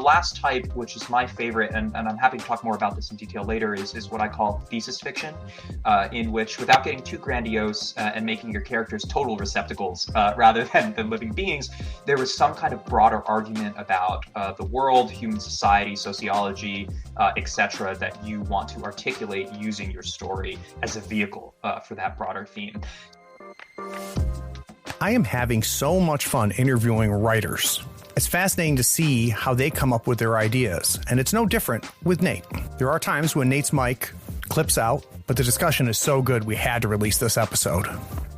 last type, which is my favorite, and I'm happy to talk more about this in detail later, is what I call thesis fiction, in which, without getting too grandiose and making your characters total receptacles rather than living beings, there was some kind of broader argument about the world, human society, sociology, etc., that you want to articulate using your story as a vehicle for that broader theme. I am having so much fun interviewing writers. It's fascinating to see how they come up with their ideas, and it's no different with Nate. There are times when Nate's mic clips out, but the discussion is so good we had to release this episode.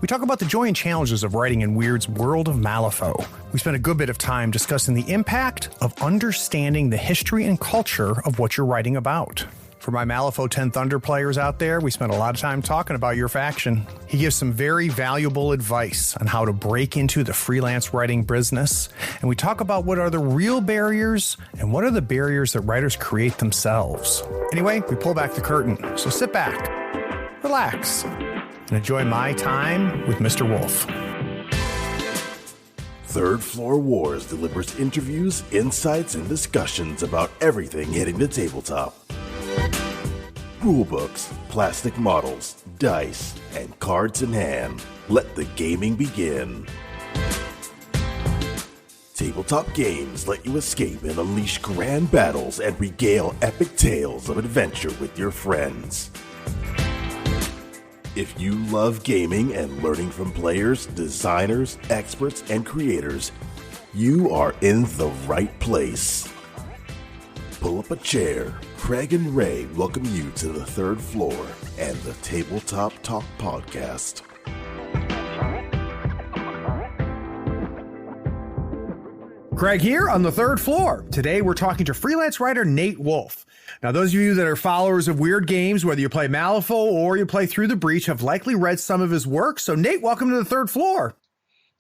We talk about the joy and challenges of writing in Wyrd's world of Malifaux. We spent a good bit of time discussing the impact of understanding the history and culture of what you're writing about. For my Malifaux 10 Thunder players out there, we spent a lot of time talking about your faction. He gives some very valuable advice on how to break into the freelance writing business. And we talk about what are the real barriers and what are the barriers that writers create themselves. Anyway, we pull back the curtain. So sit back, relax, and enjoy my time with Mr. Wolf. Third Floor Wars delivers interviews, insights, and discussions about everything hitting the tabletop. Rulebooks, plastic models, dice, and cards in hand. Let the gaming begin. Tabletop games let you escape and unleash grand battles and regale epic tales of adventure with your friends. If you love gaming and learning from players, designers, experts, and creators, you are in the right place. Pull up a chair. Craig and Ray welcome you to the Third Floor and the Tabletop Talk Podcast. Craig here on the Third Floor. Today we're talking to freelance writer Nate Wolf. Now, those of you that are followers of Wyrd Games, whether you play Malifaux or you play Through the Breach, have likely read some of his work. So Nate, welcome to the Third Floor.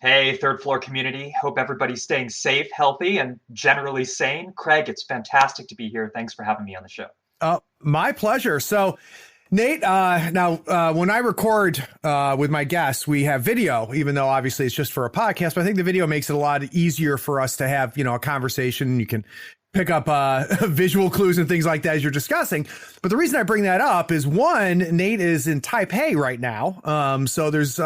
Hey, Third Floor community. Hope everybody's staying safe, healthy, and generally sane. Craig, it's fantastic to be here. Thanks for having me on the show. My pleasure. So, Nate, now, when I record with my guests, we have video, even though obviously it's just for a podcast. But I think the video makes it a lot easier for us to have, a conversation. You can pick up visual clues and things like that as you're discussing. But the reason I bring that up is, one, Nate is in Taipei right now. So there's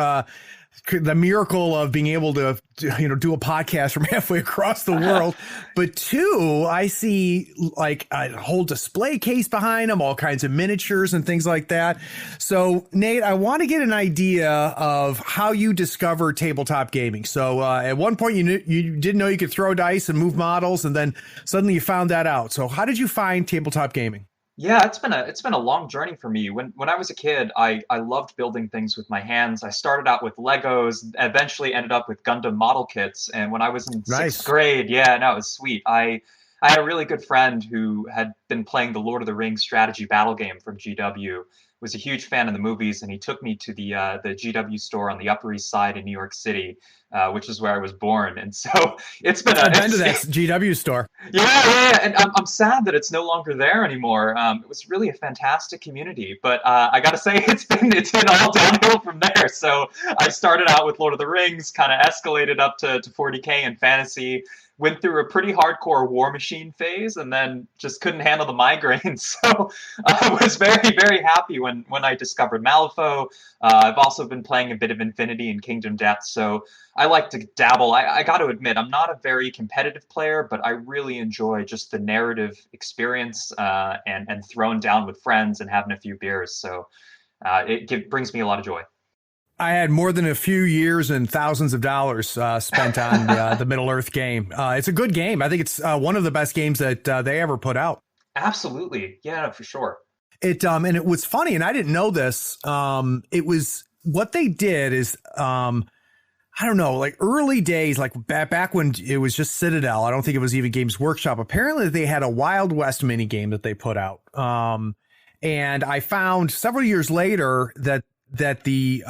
the miracle of being able to, do a podcast from halfway across the world. But two, I see like a whole display case behind him, all kinds of miniatures and things like that. So Nate, I want to get an idea of how you discovered tabletop gaming. So at one point you didn't know you could throw dice and move models, and then suddenly you found that out. So how did you find tabletop gaming? Yeah, it's been a long journey for me. When I was a kid, I loved building things with my hands. I started out with Legos, eventually ended up with Gundam model kits. And when I was in sixth grade, it was sweet. I had a really good friend who had been playing the Lord of the Rings strategy battle game from GW, was a huge fan of the movies, and he took me to the GW store on the Upper East Side in New York City, which is where I was born. And so it's been I've been to that GW store. Yeah. And I'm sad that it's no longer there anymore. It was really a fantastic community, but I got to say it's been all downhill from there. So I started out with Lord of the Rings, kind of escalated up to 40K and fantasy, went through a pretty hardcore War Machine phase, and then just couldn't handle the migraines. So I was very, very happy when I discovered Malifaux. I've also been playing a bit of Infinity and Kingdom Death, so I like to dabble. I got to admit, I'm not a very competitive player, but I really enjoy just the narrative experience and throwing down with friends and having a few beers. So it brings me a lot of joy. I had more than a few years and thousands of dollars spent on the Middle-earth game. It's a good game. I think it's one of the best games that they ever put out. Absolutely. Yeah, for sure. And it was funny, and I didn't know this. It was what they did is, I don't know, like early days, like back when it was just Citadel. I don't think it was even Games Workshop. Apparently, they had a Wild West mini game that they put out. And I found several years later that the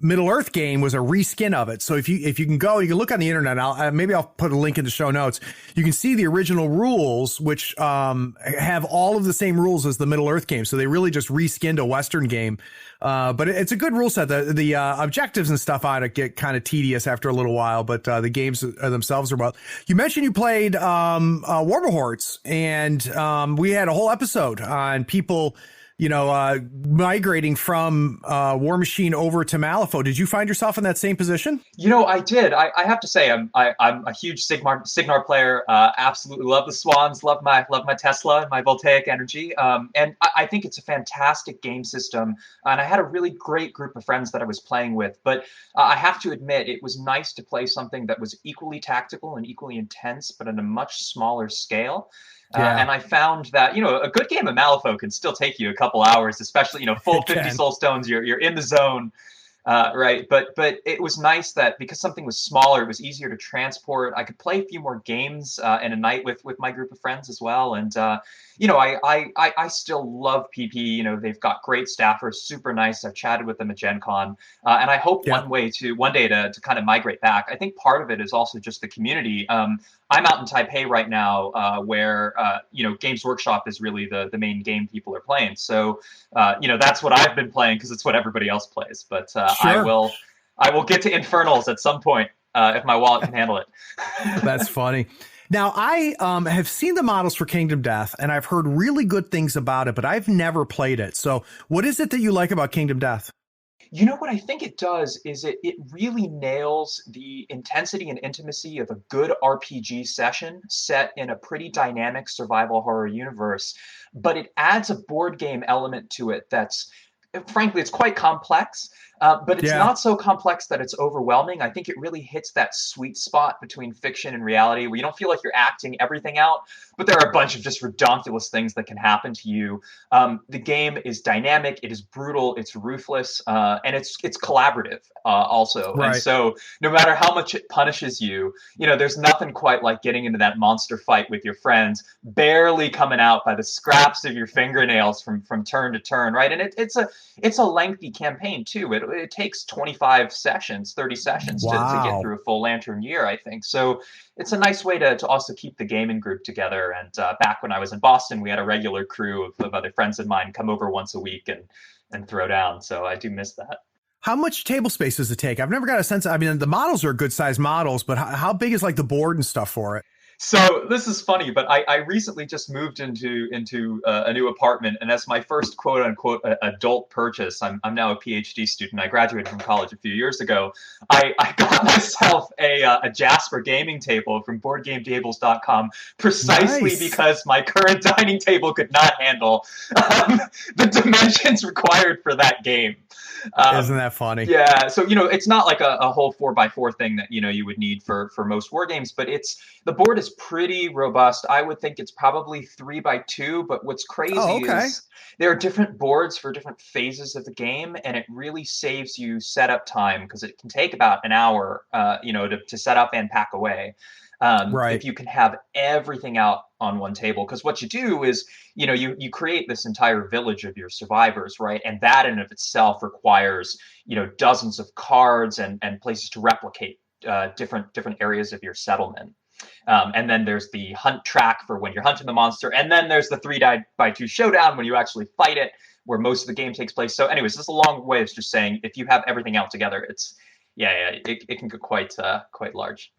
Middle Earth game was a reskin of it. So if you can go, you can look on the internet. Maybe I'll put a link in the show notes. You can see the original rules, which have all of the same rules as the Middle Earth game. So they really just reskinned a Western game. But it's a good rule set. The objectives and stuff on it get kind of tedious after a little while, but the games themselves are well. You mentioned you played Warbohordes, and we had a whole episode on people migrating from War Machine over to Malifaux. Did you find yourself in that same position? I did. I have to say, I'm a huge Sigmar player. Absolutely love the Swans. Love my Tesla and my Voltaic energy. And I think it's a fantastic game system. And I had a really great group of friends that I was playing with. But I have to admit, it was nice to play something that was equally tactical and equally intense, but on a much smaller scale. And I found that, a good game of Malifaux can still take you a couple hours, especially, full 50 soul stones, you're in the zone, right? But it was nice that because something was smaller, it was easier to transport. I could play a few more games in a night with my group of friends as well. And, I still love PP. They've got great staffers, super nice. I've chatted with them at Gen Con. And I hope one day to kind of migrate back. I think part of it is also just the community. I'm out in Taipei right now, where Games Workshop is really the main game people are playing. So that's what I've been playing because it's what everybody else plays. But sure. I will get to Infernals at some point if my wallet can handle it. That's funny. Now, I have seen the models for Kingdom Death, and I've heard really good things about it, but I've never played it. So what is it that you like about Kingdom Death? What I think it does is it really nails the intensity and intimacy of a good RPG session set in a pretty dynamic survival horror universe, but it adds a board game element to it that's, frankly, it's quite complex, but it's not so complex that it's overwhelming. I think it really hits that sweet spot between fiction and reality where you don't feel like you're acting everything out, but there are a bunch of just redonkulous things that can happen to you. The game is dynamic, it is brutal, it's ruthless, and it's collaborative also. Right. And so no matter how much it punishes you, there's nothing quite like getting into that monster fight with your friends, barely coming out by the scraps of your fingernails from turn to turn, right? And it's a lengthy campaign too. It takes 25 sessions, 30 sessions to get through a full Lantern year, I think. So it's a nice way to also keep the gaming group together. And back when I was in Boston, we had a regular crew of other friends of mine come over once a week and throw down. So I do miss that. How much table space does it take? I've never got a sense. I mean, the models are good sized models, but how big is like the board and stuff for it? So this is funny, but I recently just moved into a new apartment, and as my first quote unquote adult purchase, I'm now a PhD student. I graduated from college a few years ago. I got myself a Jasper gaming table from BoardGameTables.com precisely because my current dining table could not handle the dimensions required for that game. Isn't that funny? Yeah. So it's not like a whole 4x4 thing that you would need for most war games, but the board is pretty robust. I would think it's probably 3x2, but what's crazy is there are different boards for different phases of the game, and it really saves you setup time because it can take about an hour, to set up and pack away. If you can have everything out on one table, because what you do is, you create this entire village of your survivors, right? And that in of itself requires, dozens of cards and places to replicate different areas of your settlement. And then there's the hunt track for when you're hunting the monster. And then there's the 3x2 showdown when you actually fight it, where most of the game takes place. So anyways, this is a long way of just saying, if you have everything out together, it can get quite large.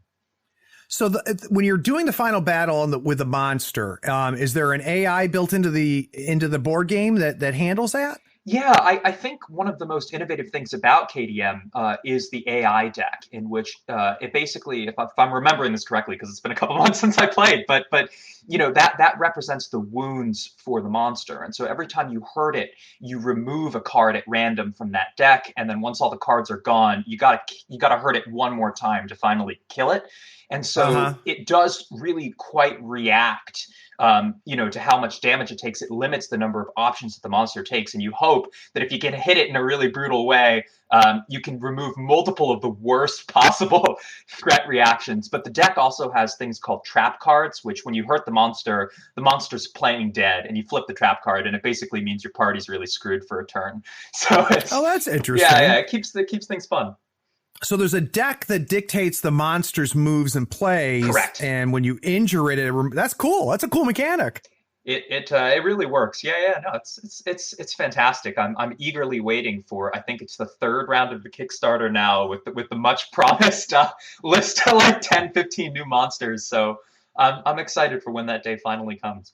So when you're doing the final battle with the monster, is there an AI built into the board game that handles that? Yeah, I think one of the most innovative things about KDM is the AI deck, in which it basically, if I'm remembering this correctly, because it's been a couple months since I played, but that represents the wounds for the monster, and so every time you hurt it, you remove a card at random from that deck, and then once all the cards are gone, you gotta hurt it one more time to finally kill it. And Uh-huh. so it does really quite react, to how much damage it takes. It limits the number of options that the monster takes, and you hope that if you can hit it in a really brutal way, you can remove multiple of the worst possible threat reactions. But the deck also has things called trap cards, which when you hurt the monster's playing dead, and you flip the trap card, and it basically means your party's really screwed for a turn. So Oh, it's that's yeah, interesting. it keeps things fun. So there's a deck that dictates the monster's moves and plays, Correct. and when you injure it, that's cool. That's a cool mechanic. It really works. Yeah, no, it's fantastic. I'm eagerly waiting for. I think it's the third round of the Kickstarter now with the much promised list of like 10, 15 new monsters. So I'm excited for when that day finally comes.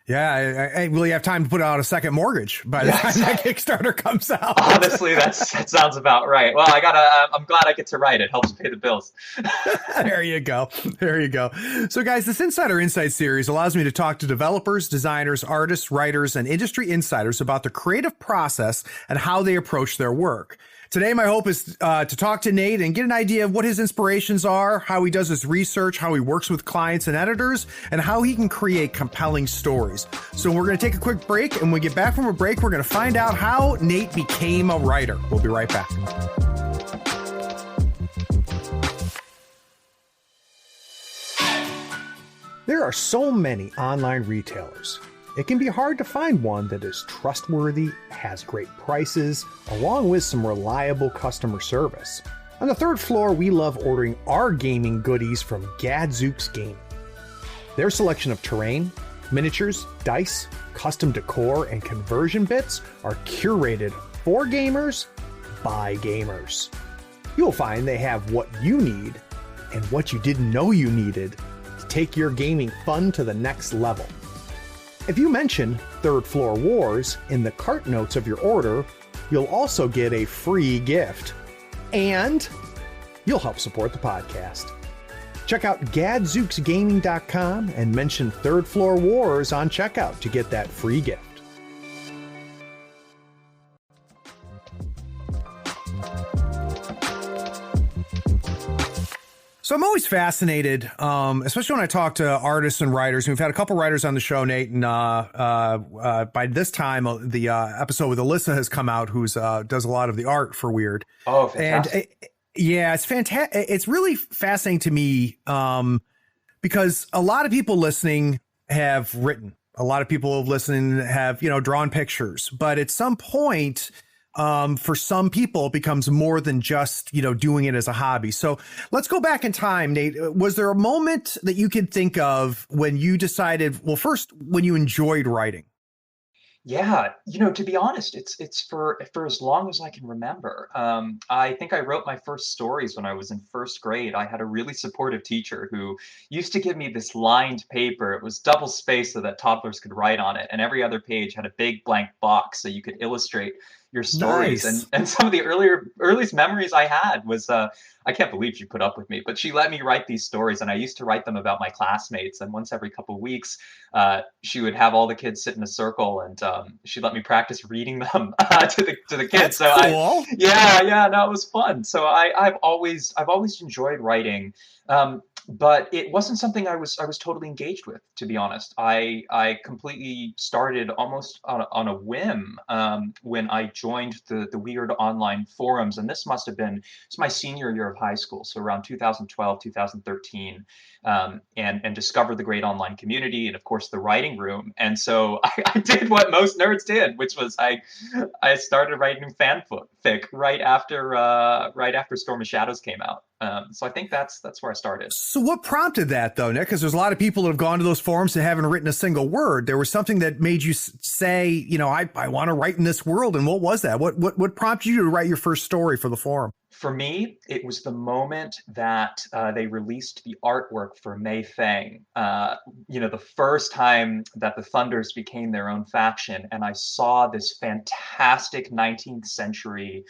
Yeah, I really have time to put out a second mortgage by the time Yes. that Kickstarter comes out. Honestly, that sounds about right. Well, I'm glad I get to write. It helps pay the bills. There you go. There you go. So, guys, this Insider Insight series allows me to talk to developers, designers, artists, writers, and industry insiders about the creative process and how they approach their work. Today, my hope is to talk to Nate and get an idea of what his inspirations are, how he does his research, how he works with clients and editors, and how he can create compelling stories. So we're going to take a quick break, and when we get back from a break, we're going to find out how Nate became a writer. We'll be right back. There are so many online retailers. It can be hard to find one that is trustworthy, has great prices, along with some reliable customer service. On the third floor, we love ordering our gaming goodies from Gadzooks Gaming. Their selection of terrain, miniatures, dice, custom decor, and conversion bits are curated for gamers by gamers. You'll find they have what you need and what you didn't know you needed to take your gaming fun to the next level. If you mention Third Floor Wars in the cart notes of your order, you'll also get a free gift. And you'll help support the podcast. Check out gadzooksgaming.com and mention Third Floor Wars on checkout to get that free gift. So I'm always fascinated, especially when I talk to artists and writers. We've had a couple writers on the show, Nate, and by this time, the episode with Alyssa has come out, who's does a lot of the art for Wyrd. Oh, fantastic. And yeah, it's fantastic. It's really fascinating to me because a lot of people listening have written. A lot of people listening have, drawn pictures. But at some point, for some people, it becomes more than just, doing it as a hobby. So let's go back in time, Nate. Was there a moment that you could think of when you decided, well, first, when you enjoyed writing? Yeah, to be honest, it's for as long as I can remember. I think I wrote my first stories when I was in first grade. I had a really supportive teacher who used to give me this lined paper. It was double spaced so that toddlers could write on it, and every other page had a big blank box so you could illustrate your stories. Nice. And some of the earliest memories I had was I can't believe she put up with me, but she let me write these stories, and I used to write them about my classmates. And once every couple of weeks, she would have all the kids sit in a circle, and she let me practice reading them to the kids. That's So cool. yeah, no, it was fun. So I've always enjoyed writing. But it wasn't something I was totally engaged with, to be honest. I completely started almost on a whim when I joined the Wyrd online forums, and this must have been it's my senior year of high school, so around 2012, 2013, and discovered the great online community and of course the writing room. And so I did what most nerds did, which was I started writing fanfic right after Storm of Shadows came out. So I think that's where I started. So what prompted that, though, Nick? Because there's a lot of people that have gone to those forums and haven't written a single word. There was something that made you say, I want to write in this world. And what was that? What prompted you to write your first story for the forum? For me, it was the moment that they released the artwork for Mei Feng. The first time that the Thunders became their own faction, and I saw this fantastic 19th century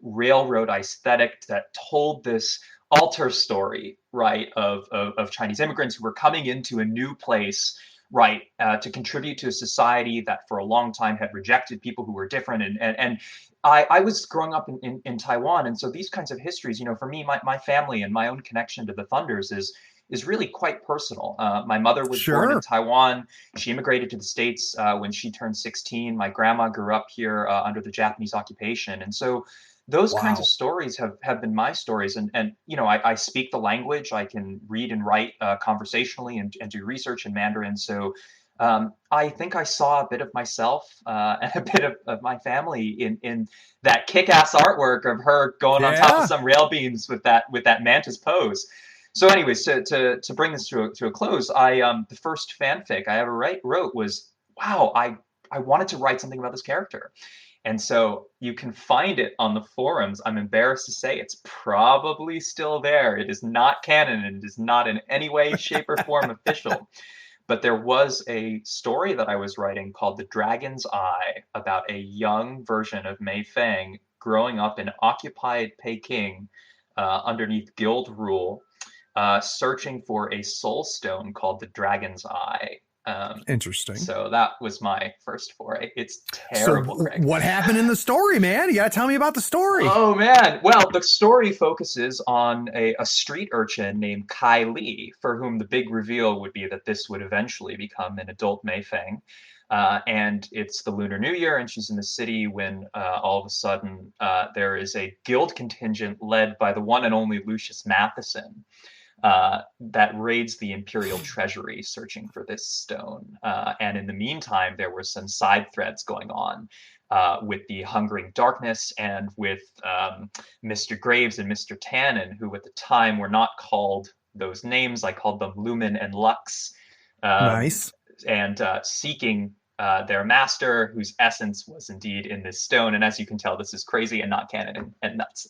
railroad aesthetic that told this altar story, right, of Chinese immigrants who were coming into a new place write, to contribute to a society that for a long time had rejected people who were different. And I was growing up in Taiwan. And so these kinds of histories, for me, my family and my own connection to the Thunders is really quite personal. My mother was born in Taiwan. She immigrated to the States when she turned 16. My grandma grew up here under the Japanese occupation. And so those kinds of stories have been my stories. And I speak the language. I can read and write conversationally and do research in Mandarin. So I think I saw a bit of myself and a bit of my family in that kick-ass artwork of her going on top of some rail beams with that mantis pose. So anyways, to bring this to a close, the first fanfic I ever wrote was, wow, I wanted to write something about this character. And so you can find it on the forums. I'm embarrassed to say it's probably still there. It is not canon and it is not in any way, shape, or form official. But there was a story that I was writing called The Dragon's Eye about a young version of Mei Fang growing up in occupied Peking underneath guild rule, searching for a soul stone called the Dragon's Eye. Interesting. So that was my first foray. It's terrible. So what happened in the story, man? You gotta tell me about the story. Oh man. Well, the story focuses on a street urchin named Kai Li, for whom the big reveal would be that this would eventually become an adult Mei Fang. And it's the Lunar New Year, and she's in the city when all of a sudden there is a guild contingent led by the one and only Lucius Matheson that raids the Imperial Treasury searching for this stone. And in the meantime, there were some side threads going on with the Hungering Darkness and with Mr. Graves and Mr. Tannen, who at the time were not called those names. I called them Lumen and Lux. Nice. And seeking their master, whose essence was indeed in this stone. And as you can tell, this is crazy and not canon and nuts.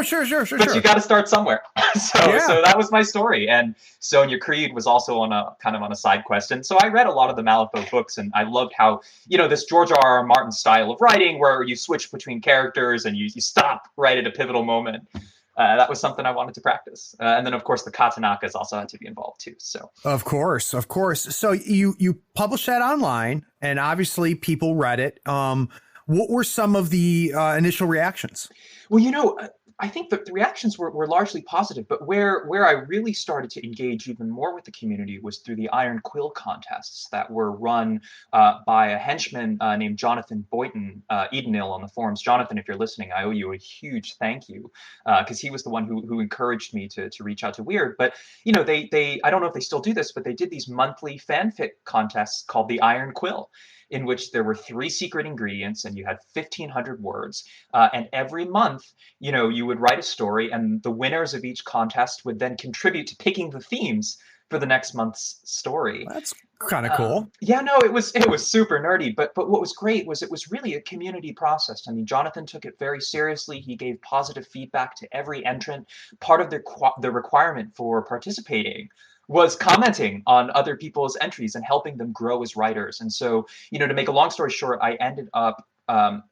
Sure. But you got to start somewhere. So that was my story. And Sonia Creed was also on a side quest. And so I read a lot of the Malifaux books, and I loved how, this George R.R. Martin style of writing where you switch between characters and you stop right at a pivotal moment. That was something I wanted to practice. And then, of course, the Katanakas also had to be involved, too. So, of course. So you published that online, and obviously people read it. What were some of the initial reactions? Well, I think the reactions were largely positive, but where I really started to engage even more with the community was through the Iron Quill contests that were run by a henchman named Jonathan Boynton, Edenil on the forums. Jonathan, if you're listening, I owe you a huge thank you, because he was the one who encouraged me to reach out to Wyrd. But they I don't know if they still do this, but they did these monthly fanfic contests called the Iron Quill, in which there were 3 secret ingredients and you had 1,500 words. And every month, you would write a story, and the winners of each contest would then contribute to picking the themes for the next month's story. That's kind of cool. It was super nerdy, but what was great was it was really a community process. I mean, Jonathan took it very seriously. He gave positive feedback to every entrant. Part of the requirement for participating was commenting on other people's entries and helping them grow as writers. And so, to make a long story short, I ended up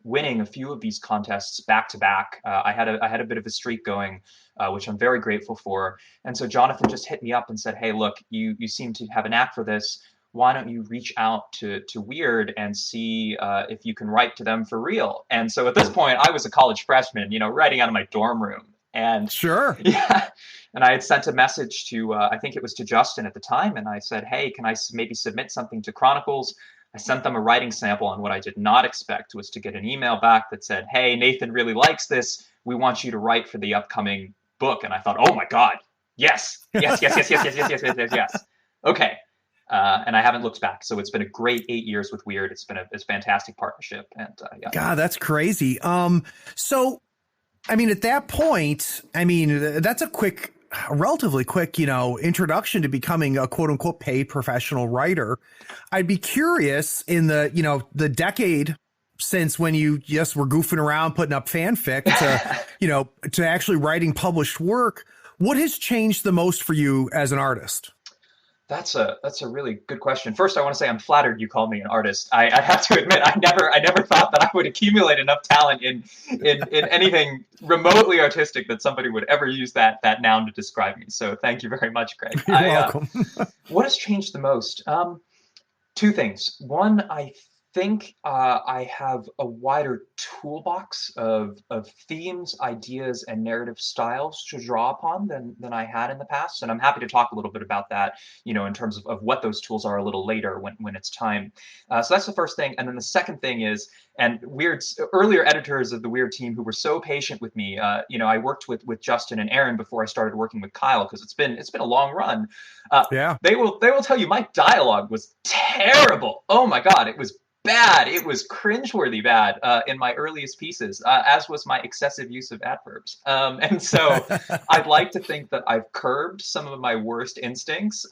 winning a few of these contests back to back. I had a bit of a streak going, which I'm very grateful for. And so Jonathan just hit me up and said, "Hey, look, you seem to have a knack for this. Why don't you reach out to Wyrd and see if you can write to them for real?" And so at this point, I was a college freshman, writing out of my dorm room. And sure. Yeah. And I had sent a message to, I think it was to Justin at the time. And I said, "Hey, can I maybe submit something to Chronicles?" I sent them a writing sample. And what I did not expect was to get an email back that said, "Hey, Nathan really likes this. We want you to write for the upcoming book." And I thought, oh my God, yes. Okay. And I haven't looked back. So it's been a great 8 years with Wyrd. It's been a fantastic partnership. And yeah. God, that's crazy. So, I mean, at that point, that's a relatively quick, introduction to becoming a quote unquote paid professional writer. I'd be curious in the decade since when you just were goofing around, putting up fanfic to, to actually writing published work, what has changed the most for you as an artist? That's a really good question. First, I want to say I'm flattered you call me an artist. I have to admit, I never thought that I would accumulate enough talent in anything remotely artistic that somebody would ever use that noun to describe me. So thank you very much, Craig. You're welcome. What has changed the most? Two things. One, I think I have a wider toolbox of themes, ideas, and narrative styles to draw upon than I had in the past. And I'm happy to talk a little bit about that, in terms of what those tools are a little later when it's time. So that's the first thing. And then the second thing is, and Wyrd's earlier editors of the Wyrd team who were so patient with me, I worked with Justin and Aaron before I started working with Kyle because it's been a long run. Uh, Yeah. they will tell you my dialogue was terrible. Oh my God, it was bad. It was cringeworthy bad in my earliest pieces, as was my excessive use of adverbs. And so I'd like to think that I've curbed some of my worst instincts,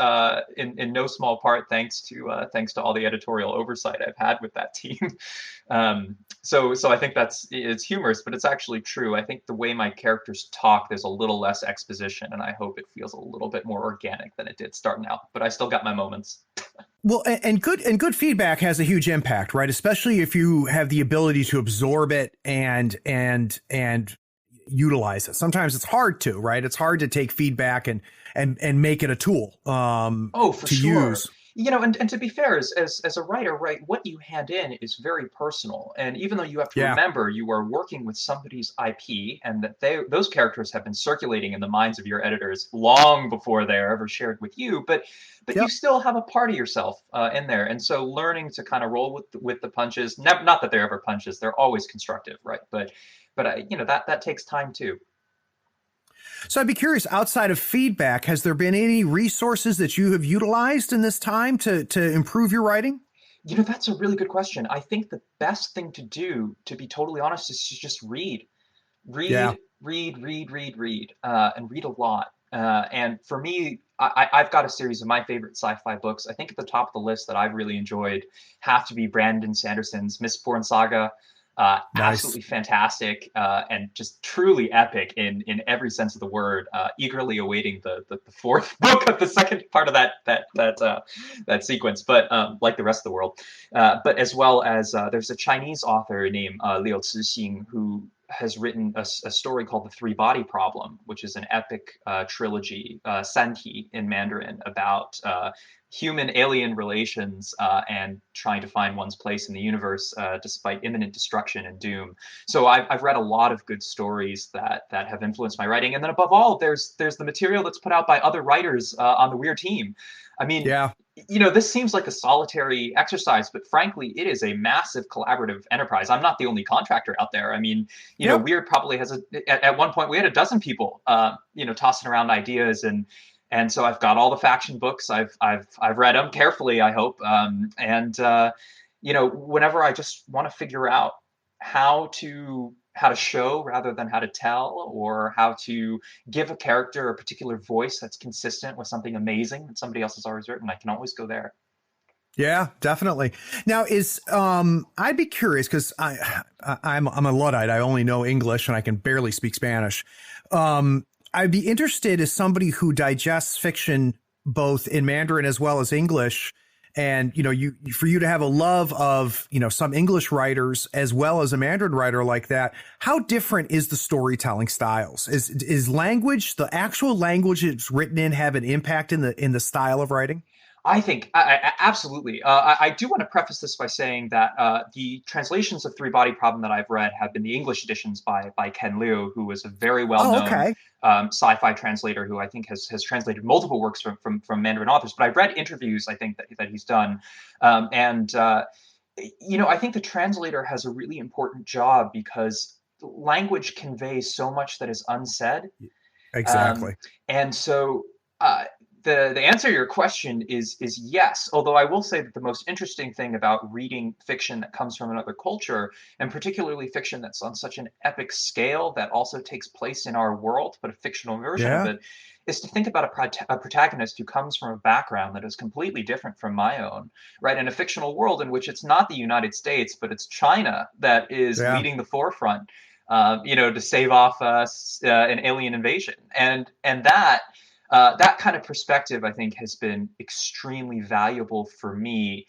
in no small part thanks to all the editorial oversight I've had with that team. So I think it's humorous, but it's actually true. I think the way my characters talk, there's a little less exposition, and I hope it feels a little bit more organic than it did starting out. But I still got my moments. Well, and good feedback has a huge impact, right? Especially if you have the ability to absorb it and utilize it. Sometimes it's hard to, right? It's hard to take feedback and make it a tool Oh, for to sure. use. And to be fair, as a writer, right, what you hand in is very personal. And even though you have to Yeah. remember you are working with somebody's IP and that those characters have been circulating in the minds of your editors long before they are ever shared with you, but you Yep. still have a part of yourself in there. And so learning to kind of roll with the punches, not that they're ever punches, they're always constructive, right? But that takes time too. So I'd be curious, outside of feedback, has there been any resources that you have utilized in this time to improve your writing? That's a really good question. I think the best thing to do, to be totally honest, is to just read. Yeah. Read, and read a lot. And for me, I've got a series of my favorite sci-fi books. I think at the top of the list that I've really enjoyed have to be Brandon Sanderson's Mistborn Saga. Nice. Absolutely fantastic, and just truly epic in every sense of the word. Eagerly awaiting the fourth book of the second part of that sequence, but like the rest of the world. But as well as there's a Chinese author named Liu Cixing who has written a story called The Three Body Problem, which is an epic trilogy, Santi in Mandarin, about human-alien relations and trying to find one's place in the universe despite imminent destruction and doom. So I've read a lot of good stories that have influenced my writing. And then above all, there's the material that's put out by other writers on the Wyrd team. I mean, Yeah. this seems like a solitary exercise, but frankly, it is a massive collaborative enterprise. I'm not the only contractor out there. I mean, Yep. Wyrd probably has at one point we had a dozen people, tossing around ideas, and so I've got all the faction books. I've read them carefully, I hope, and whenever I just want to figure out how to show rather than how to tell, or how to give a character a particular voice that's consistent with something amazing that somebody else has always written, I can always go there. Yeah, definitely. Now I'd be curious because I'm a Luddite. I only know English and I can barely speak Spanish. I'd be interested as somebody who digests fiction both in Mandarin as well as English. And, for you to have a love of, some English writers as well as a Mandarin writer like that, how different is the storytelling styles? Is language, the actual language it's written in, have an impact in the style of writing? I think absolutely. I do want to preface this by saying that the translations of Three Body Problem that I've read have been the English editions by Ken Liu, who was a very Oh, well-known okay. sci-fi translator who I think has translated multiple works from Mandarin authors. But I've read interviews I think that he's done, and I think the translator has a really important job because language conveys so much that is unsaid. Um, Exactly. and so uh, the answer to your question is yes. Although I will say that the most interesting thing about reading fiction that comes from another culture, and particularly fiction that's on such an epic scale that also takes place in our world, but a fictional version of Yeah. it, is to think about a protagonist who comes from a background that is completely different from my own, right? In a fictional world in which it's not the United States, but it's China that is Yeah. leading the forefront, to save off an alien invasion, and that kind of perspective, I think, has been extremely valuable for me,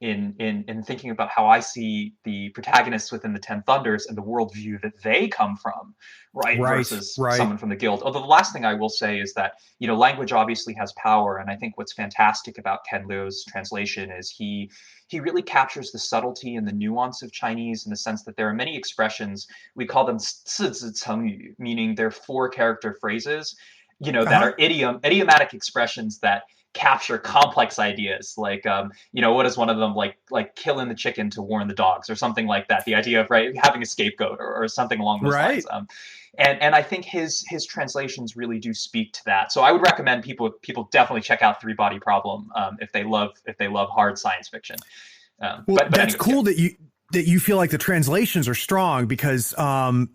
in thinking about how I see the protagonists within the Ten Thunders and the worldview that they come from, right, versus someone from the guild. Although the last thing I will say is that, you know, language obviously has power, and I think what's fantastic about Ken Liu's translation is he really captures the subtlety and the nuance of Chinese, in the sense that there are many expressions, we call them 四字成语, meaning they're 4-character phrases, you know, that are idiomatic expressions that capture complex ideas, like you know, what is one of them, like killing the chicken to warn the dogs, or something like that, the idea of, right, having a scapegoat, or something along those lines. And I think his translations really do speak to that. So I would recommend people definitely check out Three Body Problem if they love hard science fiction. Well, but that's cool that you feel like the translations are strong, because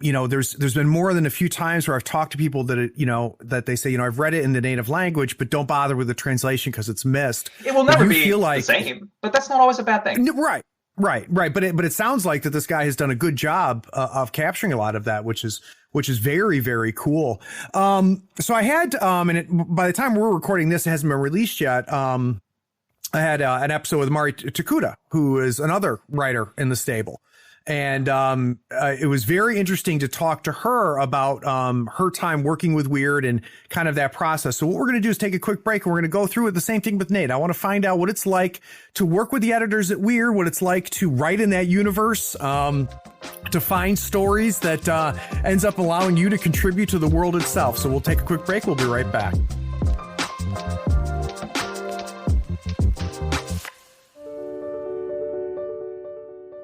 you know, there's been more than a few times where I've talked to people that that they say, you know, I've read it in the native language, but don't bother with the translation because it's missed. It will never be the same, but that's not always a bad thing. Right. But it sounds like that this guy has done a good job of capturing a lot of that, which is very, very cool. So I had by the time we're recording this, it hasn't been released yet. I had an episode with Mari Takuda, who is another writer in the stable. And it was very interesting to talk to her about her time working with Wyrd and kind of that process. So what we're going to do is take a quick break, and we're going to go through it the same thing with Nate. I want to find out what it's like to work with the editors at Wyrd, what it's like to write in that universe, to find stories that ends up allowing you to contribute to the world itself. So we'll take a quick break. We'll be right back.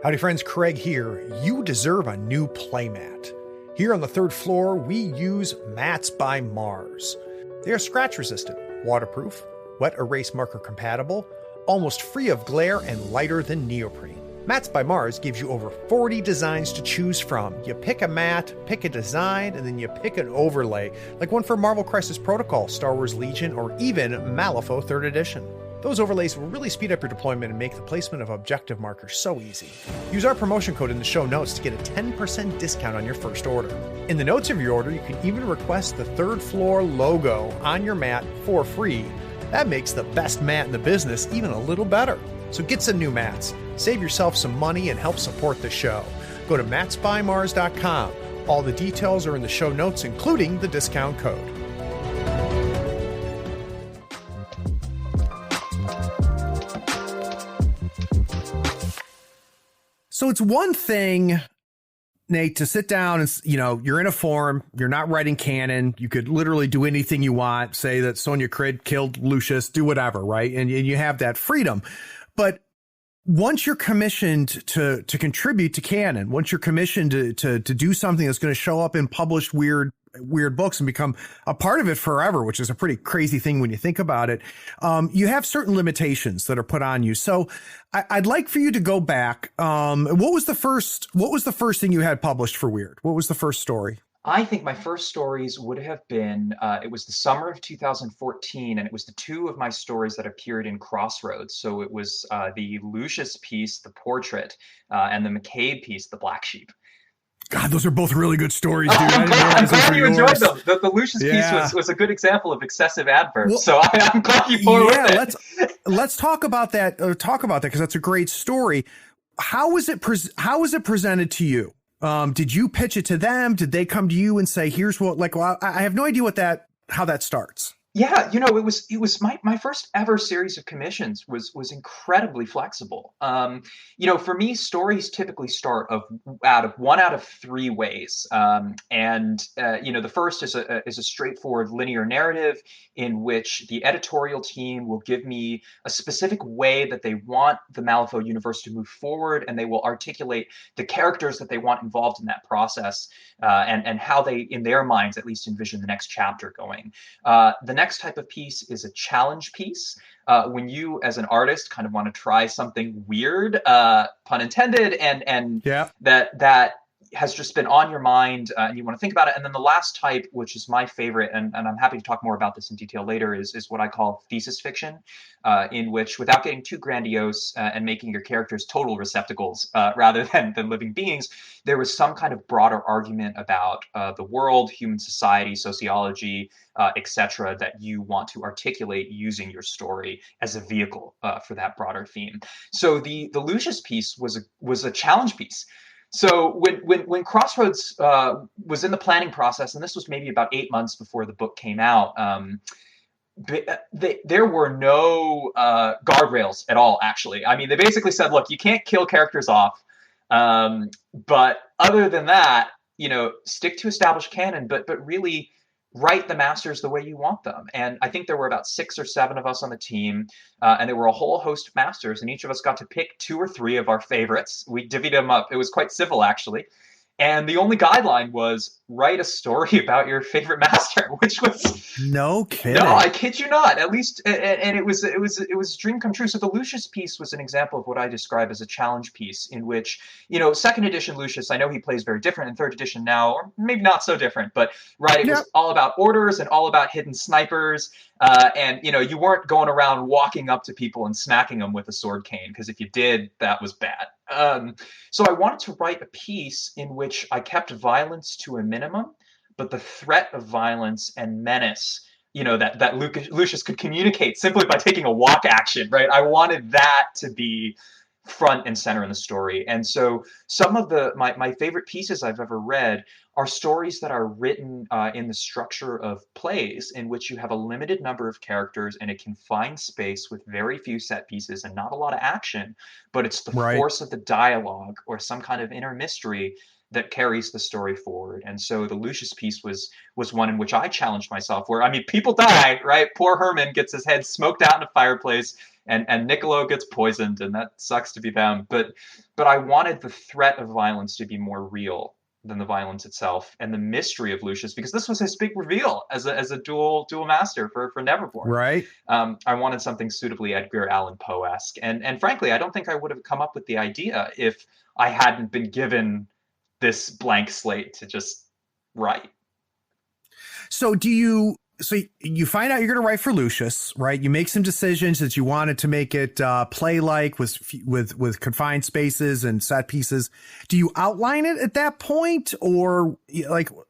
Howdy friends, Craig here. You deserve a new playmat. Here on the 3rd floor, we use Mats by Mars. They are scratch resistant, waterproof, wet erase marker compatible, almost free of glare, and lighter than neoprene. Mats by Mars gives you over 40 designs to choose from. You pick a mat, pick a design, and then you pick an overlay, like one for Marvel Crisis Protocol, Star Wars Legion, or even Malifaux 3rd Edition. Those overlays will really speed up your deployment and make the placement of objective markers so easy. Use our promotion code in the show notes to get a 10% discount on your first order. In the notes of your order, you can even request the 3rd floor logo on your mat for free. That makes the best mat in the business even a little better. So get some new mats, save yourself some money, and help support the show. Go to matsbymars.com. All the details are in the show notes, including the discount code. So it's one thing, Nate, to sit down and, you know, you're in a forum, you're not writing canon. You could literally do anything you want, say that Sonia Crid killed Lucius, do whatever, right? And you have that freedom. But once you're commissioned to contribute to canon, once you're commissioned to do something that's going to show up in published Wyrd books and become a part of it forever, which is a pretty crazy thing when you think about it, you have certain limitations that are put on you. So I'd like for you to go back. What was the first thing you had published for Wyrd? What was the first story? I think my first stories would have been, it was the summer of 2014, and it was the 2 of my stories that appeared in Crossroads. So it was the Lucius piece, The Portrait, and the McCabe piece, The Black Sheep. God, those are both really good stories, dude. I'm glad you enjoyed them. The Lucius piece was a good example of excessive adverbs, well, so I'm glad you bore with it. Let's talk about that. Because that's a great story. How was it presented to you? Did you pitch it to them? Did they come to you and say, "Here's what"? Like, well, I have no idea how that starts. Yeah, you know, it was my first ever series of commissions was incredibly flexible. You know, for me, stories typically start out of 3 ways. You know, the first is a straightforward linear narrative in which the editorial team will give me a specific way that they want the Malifaux universe to move forward, and they will articulate the characters that they want involved in that process, and how they, in their minds, at least envision the next chapter going. The next type of piece is a challenge piece. When you, as an artist, kind of want to try something weird, pun intended, and that has just been on your mind and you want to think about it. And then the last type, which is my favorite, and I'm happy to talk more about this in detail later, is what I call thesis fiction, in which, without getting too grandiose and making your characters total receptacles rather than living beings, there was some kind of broader argument about the world, human society, sociology, etc., that you want to articulate using your story as a vehicle for that broader theme. So the Lucius piece was a challenge piece. So when Crossroads was in the planning process, and this was maybe about 8 months before the book came out, there were no guardrails at all, actually. I mean, they basically said, look, you can't kill characters off. But other than that, stick to established canon, but really write the masters the way you want them. And I think there were about 6 or 7 of us on the team, and there were a whole host of masters, and each of us got to pick 2 or 3 of our favorites. We divvied them up. It was quite civil, actually. And the only guideline was write a story about your favorite master, which was no kidding. No, I kid you not. At least, and it was a dream come true. So the Lucius piece was an example of what I describe as a challenge piece, in which, second edition Lucius, I know he plays very different in third edition now, or maybe not so different, but right, it was all about orders and all about hidden snipers. And you weren't going around walking up to people and smacking them with a sword cane, because if you did, that was bad. So I wanted to write a piece in which I kept violence to a minimum, but the threat of violence and menace, that Lucius could communicate simply by taking a walk action, right? I wanted that to be front and center in the story. And so some of my favorite pieces I've ever read are stories that are written in the structure of plays, in which you have a limited number of characters in a confined space with very few set pieces and not a lot of action, but it's the force of the dialogue or some kind of inner mystery that carries the story forward. And so the Lucius piece was one in which I challenged myself, where, people die, right? Poor Herman gets his head smoked out in a fireplace, and Niccolo gets poisoned, and that sucks to be them. But I wanted the threat of violence to be more real than the violence itself, and the mystery of Lucius, because this was his big reveal as a dual master for Neverborn. Right. I wanted something suitably Edgar Allan Poe-esque, and frankly, I don't think I would have come up with the idea if I hadn't been given this blank slate to just write. So you find out you're going to write for Lucius, right? You make some decisions that you wanted to make it play-like with confined spaces and set pieces. Do you outline it at that point, or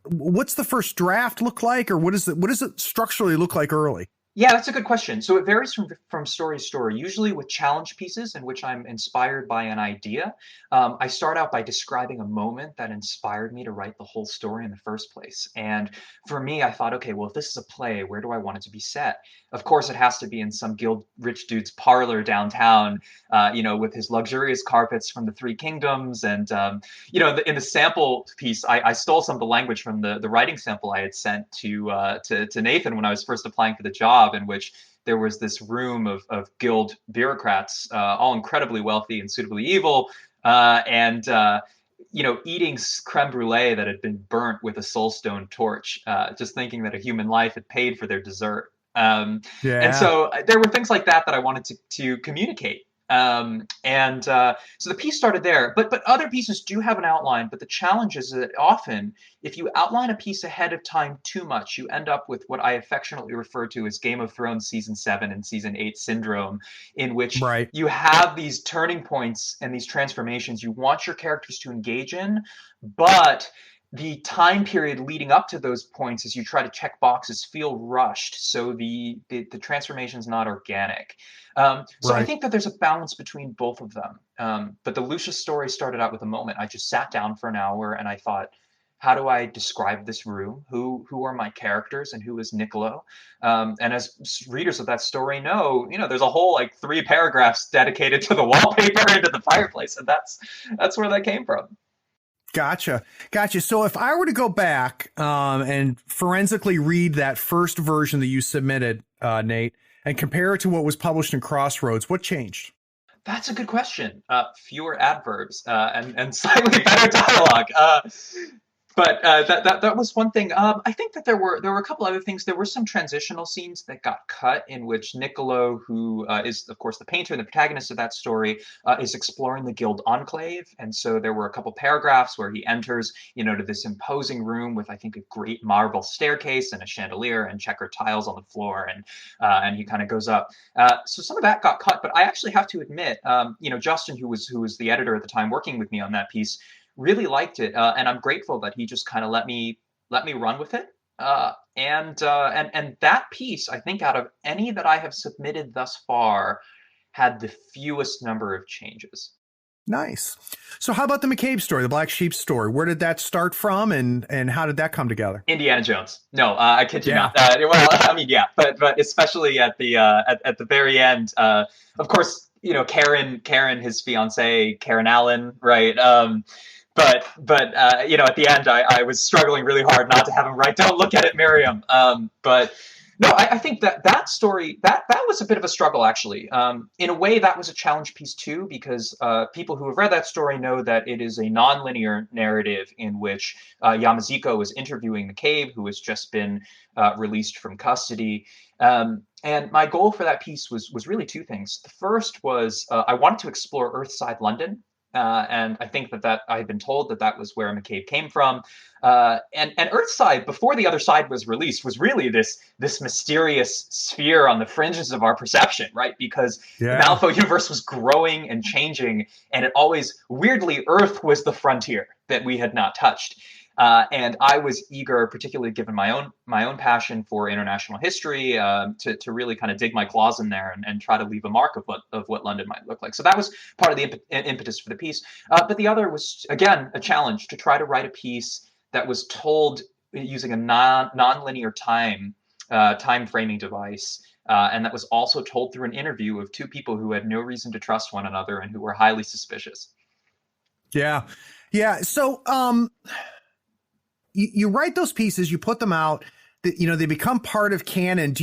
what's the first draft look like, or what does it structurally look like early? Yeah, that's a good question. So it varies from story to story. Usually with challenge pieces in which I'm inspired by an idea, I start out by describing a moment that inspired me to write the whole story in the first place. And for me, I thought, okay, well, if this is a play, where do I want it to be set? Of course, it has to be in some guild rich dude's parlor downtown, with his luxurious carpets from the Three Kingdoms. And, in the sample piece, I stole some of the language from the writing sample I had sent to Nathan when I was first applying for the job, in which there was this room of guild bureaucrats, all incredibly wealthy and suitably evil, eating creme brulee that had been burnt with a soulstone torch, just thinking that a human life had paid for their dessert. And so there were things like that I wanted to communicate. So the piece started there, but other pieces do have an outline. But the challenge is that often, if you outline a piece ahead of time too much, you end up with what I affectionately refer to as Game of Thrones season 7 and season 8 syndrome, in which you have these turning points and these transformations you want your characters to engage in, but the time period leading up to those points, as you try to check boxes, feel rushed. So the transformation is not organic. I think that there's a balance between both of them. But the Lucius story started out with a moment. I just sat down for an hour and I thought, how do I describe this room? Who are my characters and who is Niccolo? And as readers of that story know, there's a whole 3 paragraphs dedicated to the wallpaper and to the fireplace. And that's where that came from. Gotcha. So if I were to go back and forensically read that first version that you submitted, Nate, and compare it to what was published in Crossroads, what changed? That's a good question. Fewer adverbs and slightly better dialogue. But that was one thing. I think that there were a couple other things. There were some transitional scenes that got cut in which Niccolo, who is of course the painter and the protagonist of that story, is exploring the Guild Enclave, and so there were a couple paragraphs where he enters, to this imposing room with I think a great marble staircase and a chandelier and checkered tiles on the floor, and he kind of goes up. So some of that got cut, but I actually have to admit, Justin, who was the editor at the time working with me on that piece, really liked it, and I'm grateful that he just kind of let me run with it. And that piece, I think, out of any that I have submitted thus far, had the fewest number of changes. Nice. So how about the McCabe story, the Black Sheep story? Where did that start from, and how did that come together? Indiana Jones. No, I kid you not. Well, I mean, yeah, but especially at the at the very end, of course, Karen, his fiancée, Karen Allen, right? But at the end, I was struggling really hard not to have him write "Don't look at it, Miriam." But no, I think that story that was a bit of a struggle, actually. In a way, that was a challenge piece too, because people who have read that story know that it is a non-linear narrative in which Yamazuko is interviewing McCabe, who has just been released from custody. And my goal for that piece was really two things. The first was I wanted to explore Earthside London. And I think that I had been told that was where McCabe came from. And Earthside, before The Other Side was released, was really this mysterious sphere on the fringes of our perception, right? Because the Malifaux universe was growing and changing, and it always, weirdly, Earth was the frontier that we had not touched. And I was eager, particularly given my own passion for international history, to really kind of dig my claws in there and try to leave a mark of what London might look like. So that was part of the impetus for the piece. But the other was, again, a challenge to try to write a piece that was told using a non-linear time framing device. And that was also told through an interview of two people who had no reason to trust one another and who were highly suspicious. Yeah. So, you write those pieces, you put them out, they become part of canon.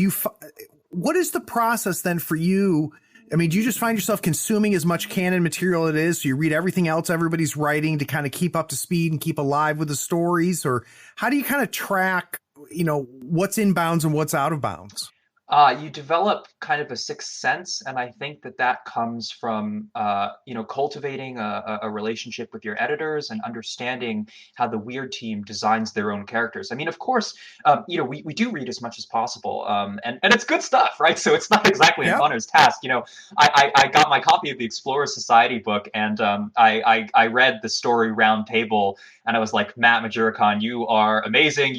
What is the process then for you? I mean, do you just find yourself consuming as much canon material it is? So you read everything else everybody's writing to kind of keep up to speed and keep alive with the stories? Or how do you kind of track, what's in bounds and what's out of bounds? You develop kind of a sixth sense, and I think that comes from cultivating a relationship with your editors and understanding how the Wyrd team designs their own characters. I mean, of course, we do read as much as possible, and it's good stuff, right? So it's not exactly an honors task. I got my copy of the Explorers Society book, and I read the story round table, and I was like, Matt Majuricon, you are amazing.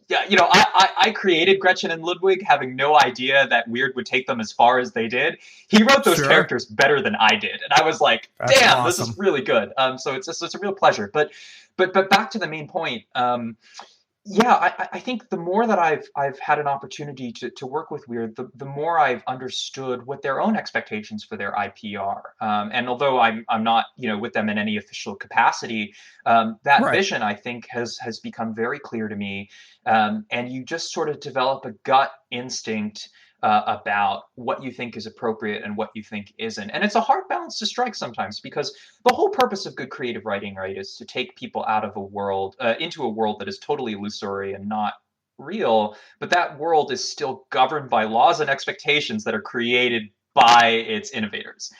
I created Gretchen and Ludwig having no idea that Wyrd would take them as far as they did. He wrote those characters better than I did, and I was like, "Damn, awesome. This is really good." So it's a real pleasure. But back to the main point. I think the more that I've had an opportunity to work with Wyrd, the more I've understood what their own expectations for their IP are. And although I'm not with them in any official capacity, that vision I think has become very clear to me. And you just sort of develop a gut instinct about what you think is appropriate and what you think isn't. And it's a hard balance to strike sometimes, because the whole purpose of good creative writing, right, is to take people out of a world, into a world that is totally illusory and not real, but that world is still governed by laws and expectations that are created by its innovators.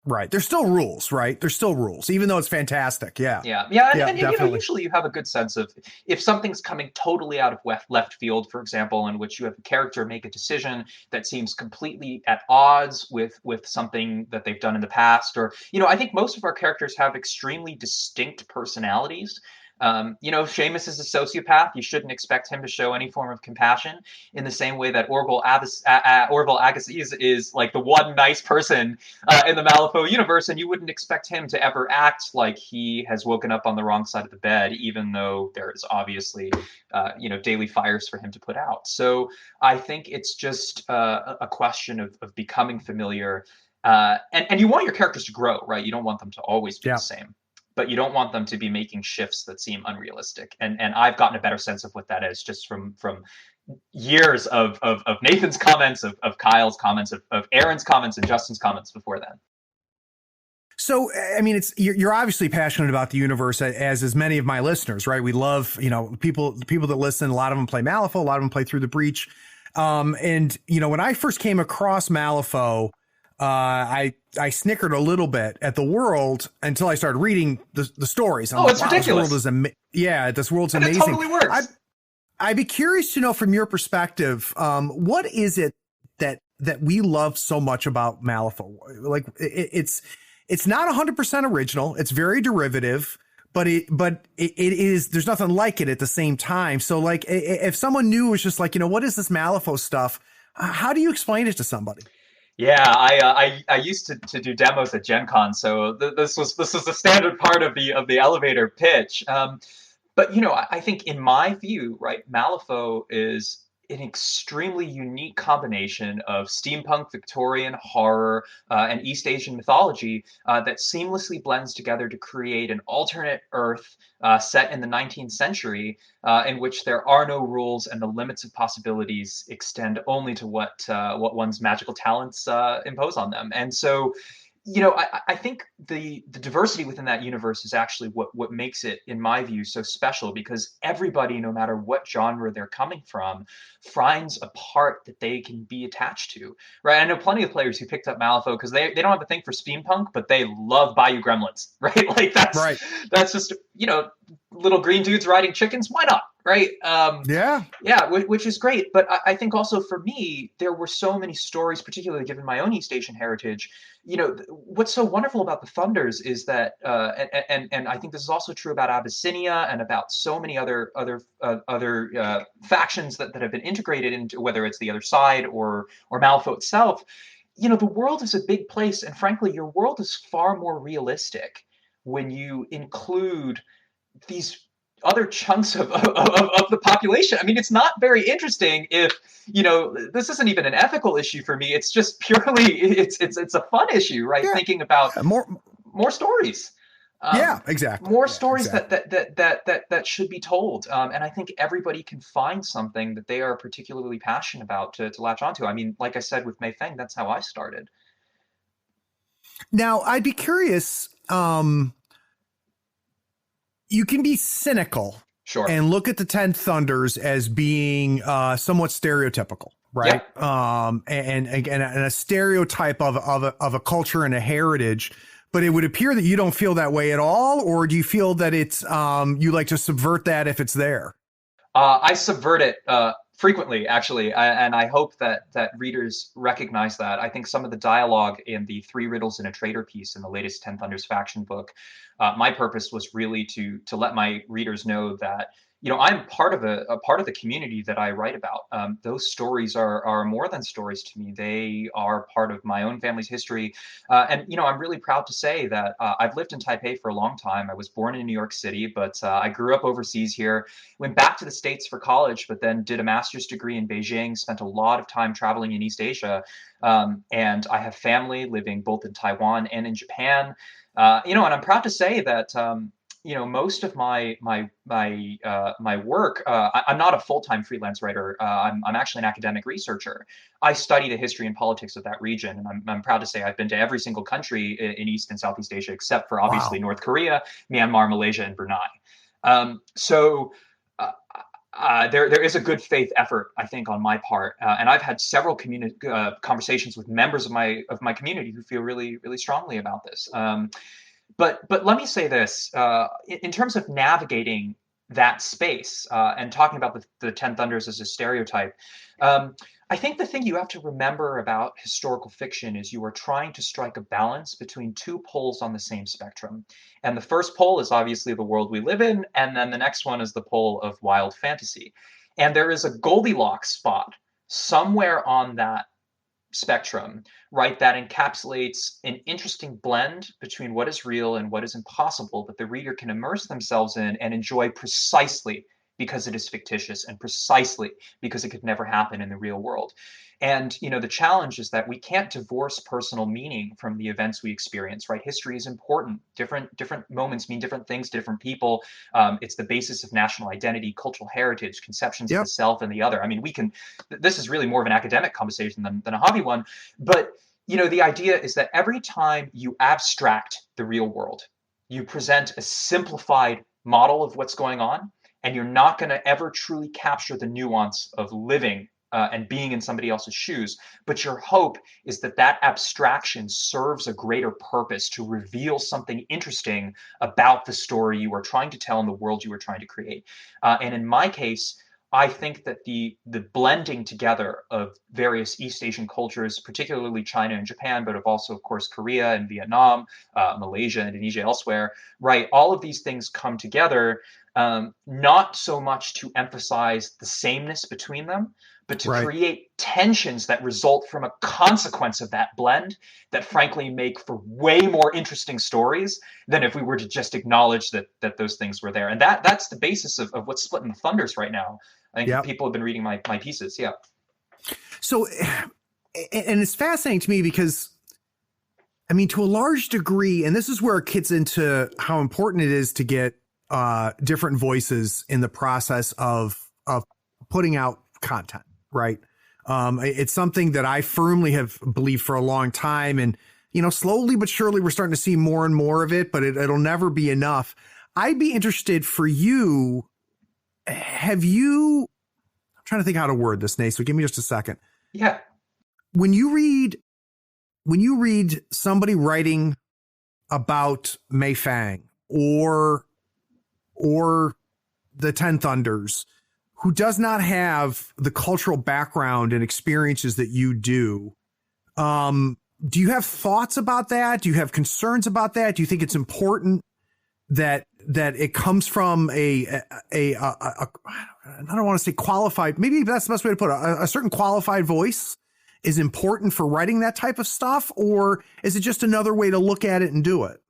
Right. There's still rules, right? There's still rules, even though it's fantastic. Yeah. And usually you have a good sense of if something's coming totally out of left field, for example, in which you have a character make a decision that seems completely at odds with something that they've done in the past. Or, I think most of our characters have extremely distinct personalities. Seamus is a sociopath. You shouldn't expect him to show any form of compassion, in the same way that Orville Agassiz is like the one nice person in the Malifaux universe, and you wouldn't expect him to ever act like he has woken up on the wrong side of the bed, even though there's obviously daily fires for him to put out. So I think it's just a question of becoming familiar, and you want your characters to grow, right? You don't want them to always be the same. But you don't want them to be making shifts that seem unrealistic. And I've gotten a better sense of what that is just from years of Nathan's comments, of Kyle's comments, of Aaron's comments, and Justin's comments before then. So, I mean, you're obviously passionate about the universe, as is many of my listeners, right? We love, people that listen. A lot of them play Malifaux, a lot of them play Through the Breach. And when I first came across Malifaux, I snickered a little bit at the world until I started reading the stories. I'm it's ridiculous. This world's and amazing. It totally works. I'd be curious to know from your perspective, what is it that we love so much about Malifaux? Like it's not 100% original. It's very derivative, but it is, there's nothing like it at the same time. So like if someone new was just like, what is this Malifaux stuff? How do you explain it to somebody? Yeah, I used to do demos at Gen Con, so this was the standard part of the elevator pitch. But I think in my view, right, Malifaux is an extremely unique combination of steampunk, Victorian, horror, and East Asian mythology that seamlessly blends together to create an alternate Earth set in the 19th century in which there are no rules and the limits of possibilities extend only to what one's magical talents impose on them. And so I think the diversity within that universe is actually what makes it, in my view, so special, because everybody, no matter what genre they're coming from, finds a part that they can be attached to, right? I know plenty of players who picked up Malifaux because they don't have a thing for steampunk, but they love Bayou Gremlins, right? Like that's just, little green dudes riding chickens. Why not? Right. Yeah, which is great. But I think also for me, there were so many stories, particularly given my own East Asian heritage. What's so wonderful about the Thunders is that, and I think this is also true about Abyssinia and about so many other factions that have been integrated into, whether it's the other side or Malifaux itself. The world is a big place, and frankly, your world is far more realistic when you include these other chunks of the population. I mean, it's not very interesting if, this isn't even an ethical issue for me. It's just purely, it's a fun issue, right? Yeah. Thinking about more stories. Exactly. More stories that should be told. And I think everybody can find something that they are particularly passionate about to latch onto. I mean, like I said, with Mei Feng, that's how I started. Now, I'd be curious, you can be cynical, sure, and look at the 10 Thunders as being somewhat stereotypical, right? Yep. And a stereotype of a culture and a heritage. But it would appear that you don't feel that way at all, or do you feel that it's you like to subvert that if it's there? I subvert it frequently, actually, and I hope that readers recognize that. I think some of the dialogue in the 3 Riddles and a Traitor piece in the latest 10 Thunders faction book, my purpose was really to let my readers know that I'm part of a part of the community that I write about. Those stories are more than stories to me. They are part of my own family's history. And I'm really proud to say that I've lived in Taipei for a long time. I was born in New York City, but I grew up overseas here, went back to the States for college, but then did a master's degree in Beijing, spent a lot of time traveling in East Asia. And I have family living both in Taiwan and in Japan. And I'm proud to say that most of my work, I'm not a full-time freelance writer. I'm actually an academic researcher. I study the history and politics of that region, and I'm proud to say I've been to every single country in East and Southeast Asia, except for obviously North Korea, Myanmar, Malaysia, and Brunei. There is a good faith effort, I think, on my part, and I've had several conversations with members of my community who feel really, really strongly about this. But let me say this, in terms of navigating that space and talking about the 10 Thunders as a stereotype, I think the thing you have to remember about historical fiction is you are trying to strike a balance between 2 poles on the same spectrum. And the first pole is obviously the world we live in, and then the next one is the pole of wild fantasy. And there is a Goldilocks spot somewhere on that spectrum, right, that encapsulates an interesting blend between what is real and what is impossible that the reader can immerse themselves in and enjoy precisely because it is fictitious and precisely because it could never happen in the real world. And, the challenge is that we can't divorce personal meaning from the events we experience, right? History is important. Different moments mean different things to different people. It's the basis of national identity, cultural heritage, conceptions of the self and the other. I mean, this is really more of an academic conversation than a hobby one, but the idea is that every time you abstract the real world, you present a simplified model of what's going on, and you're not going to ever truly capture the nuance of living and being in somebody else's shoes. But your hope is that that abstraction serves a greater purpose to reveal something interesting about the story you are trying to tell in the world you are trying to create. And in my case, I think that the blending together of various East Asian cultures, particularly China and Japan, but of also, of course, Korea and Vietnam, Malaysia, Indonesia, elsewhere, right? All of these things come together, not so much to emphasize the sameness between them, but to Right. create tensions that result from a consequence of that blend that frankly make for way more interesting stories than if we were to just acknowledge that those things were there. And that's the basis of what's splitting the thunders right now. I think Yep. people have been reading my pieces. Yeah. So, and it's fascinating to me because, I mean, to a large degree, and this is where it gets into how important it is to get different voices in the process of putting out content, right? It's something that I firmly have believed for a long time, and slowly but surely we're starting to see more and more of it, but it'll never be enough. I'd be interested for you. I'm trying to think how to word this, Nate, so give me just a second. Yeah. When you read somebody writing about Mei Fang or the Ten Thunders, who does not have the cultural background and experiences that you do you have thoughts about that? Do you have concerns about that? Do you think it's important that it comes from I don't want to say qualified, maybe that's the best way to put it, a certain qualified voice is important for writing that type of stuff? Or is it just another way to look at it and do it?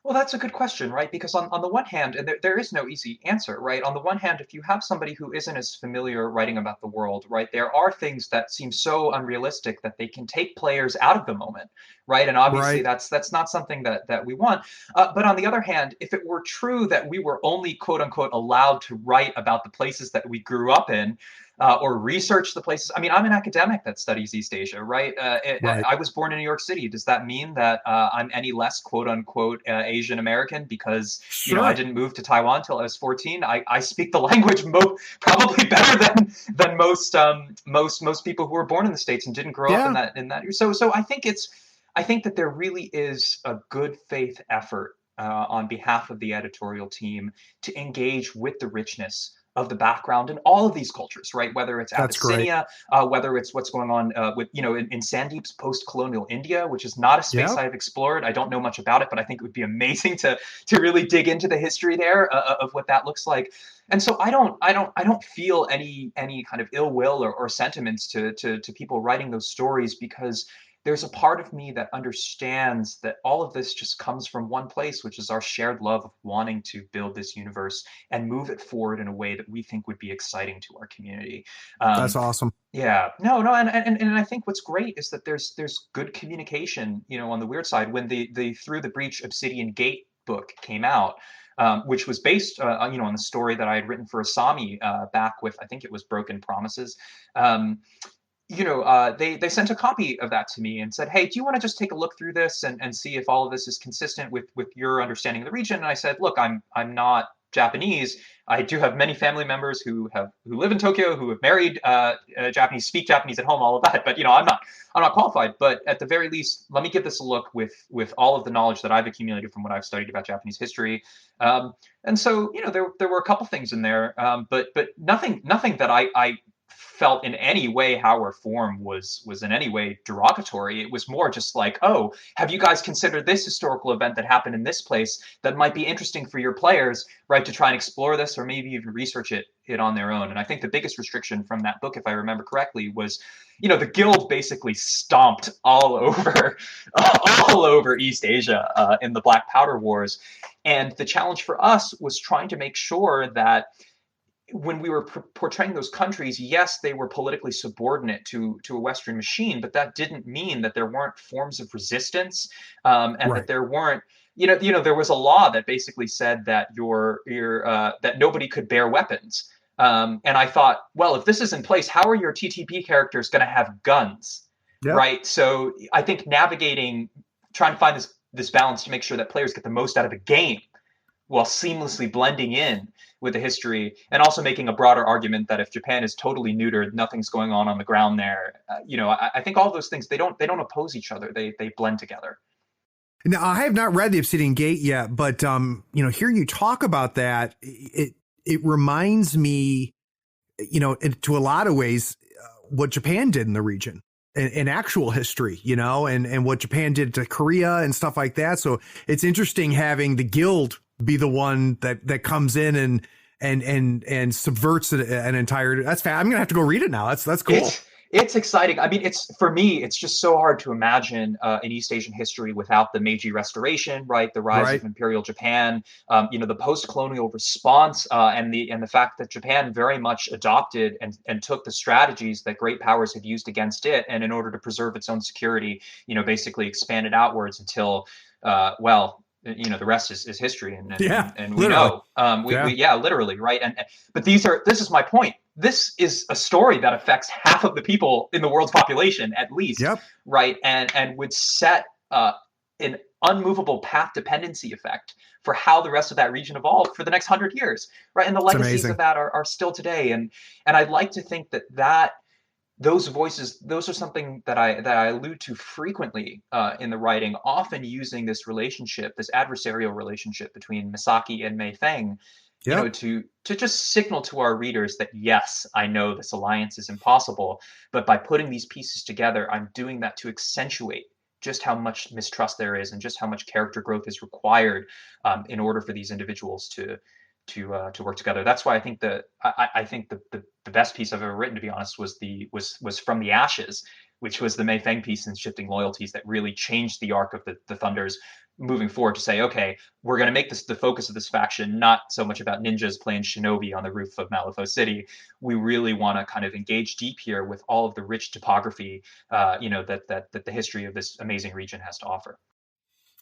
Well, that's a good question, right? Because on the one hand, and there is no easy answer, right? On the one hand, if you have somebody who isn't as familiar writing about the world, right, there are things that seem so unrealistic that they can take players out of the moment, right? And obviously, Right. that's not something that we want. But on the other hand, if it were true that we were only quote unquote allowed to write about the places that we grew up in, or research the places. I mean, I'm an academic that studies East Asia, right? Right. I was born in New York City. Does that mean that I'm any less quote unquote Asian American because I Sure. didn't move to Taiwan until I was 14? I speak the language probably better than most people who were born in the States and didn't grow up in Yeah. that. So I think that there really is a good faith effort on behalf of the editorial team to engage with the richness of the background in all of these cultures, right? Whether it's That's great. Abyssinia, whether it's what's going on with, in Sandeep's post-colonial India, which is not a space Yeah. I've explored. I don't know much about it, but I think it would be amazing to really dig into the history there of what that looks like. And so I don't feel any kind of ill will or sentiments to people writing those stories, because there's a part of me that understands that all of this just comes from one place, which is our shared love of wanting to build this universe and move it forward in a way that we think would be exciting to our community. That's Um, awesome. yeah, no, and I think what's great is that there's good communication, on the Wyrd side. When the Through the Breach Obsidian Gate book came out, which was based, on the story that I had written for Asami back with, I think it was Broken Promises. Um, they sent a copy of that to me and said, "Hey, do you want to just take a look through this and see if all of this is consistent with your understanding of the region?" And I said, "Look, I'm not Japanese. I do have many family members who live in Tokyo, who have married Japanese, speak Japanese at home, all of that. But I'm not qualified. But at the very least, let me give this a look with all of the knowledge that I've accumulated from what I've studied about Japanese history." And so there were a couple things in there, but nothing that I felt in any way how or form was in any way derogatory. It was more just like, "Oh, have you guys considered this historical event that happened in this place that might be interesting for your players, right, to try and explore this or maybe even research it on their own?" And I think the biggest restriction from that book, if I remember correctly, was the guild basically stomped all over all over East Asia in the Black Powder Wars. And the challenge for us was trying to make sure that when we were portraying those countries, yes, they were politically subordinate to a Western machine, but that didn't mean that there weren't forms of resistance, and that Right. there weren't. There was a law that basically said that that nobody could bear weapons. And I thought, well, if this is in place, how are your TTP characters going to have guns? Yep. right? So I think trying to find this balance to make sure that players get the most out of a game while seamlessly blending in with the history, and also making a broader argument that if Japan is totally neutered, nothing's going on the ground there. I think all those things, they don't oppose each other. They blend together. Now, I have not read the Obsidian Gate yet, but hearing you talk about that, it reminds me, to a lot of ways, what Japan did in the region in actual history, and what Japan did to Korea and stuff like that. So it's interesting having the guild be the one that comes in and subverts an entire. That's I'm gonna have to go read it now. That's cool. It's exciting. I mean, for me, it's just so hard to imagine an East Asian history without the Meiji Restoration, right? The rise of Imperial Japan, the post-colonial response, and the fact that Japan very much adopted and took the strategies that great powers had used against it, and in order to preserve its own security, basically expanded outwards until, the rest is history, and we literally. know, literally, right? But this is my point. This is a story that affects half of the people in the world's population, at least, right? And would set an unmovable path dependency effect for how the rest of that region evolved for the next 100 years, right? And the legacies of that are still today. And I'd like to think that those voices, those are something that I allude to frequently in the writing, often using this relationship, this adversarial relationship between Misaki and Mei Feng, to just signal to our readers that, yes, I know this alliance is impossible, but by putting these pieces together, I'm doing that to accentuate just how much mistrust there is and just how much character growth is required in order for these individuals to work together. That's why I think the best piece I've ever written, to be honest, was From the Ashes, which was the Mei Feng piece in Shifting Loyalties that really changed the arc of the Thunders moving forward, to say, okay, we're going to make this the focus of this faction not so much about ninjas playing shinobi on the roof of Malifaux City. We really want to kind of engage deep here with all of the rich topography, that the history of this amazing region has to offer.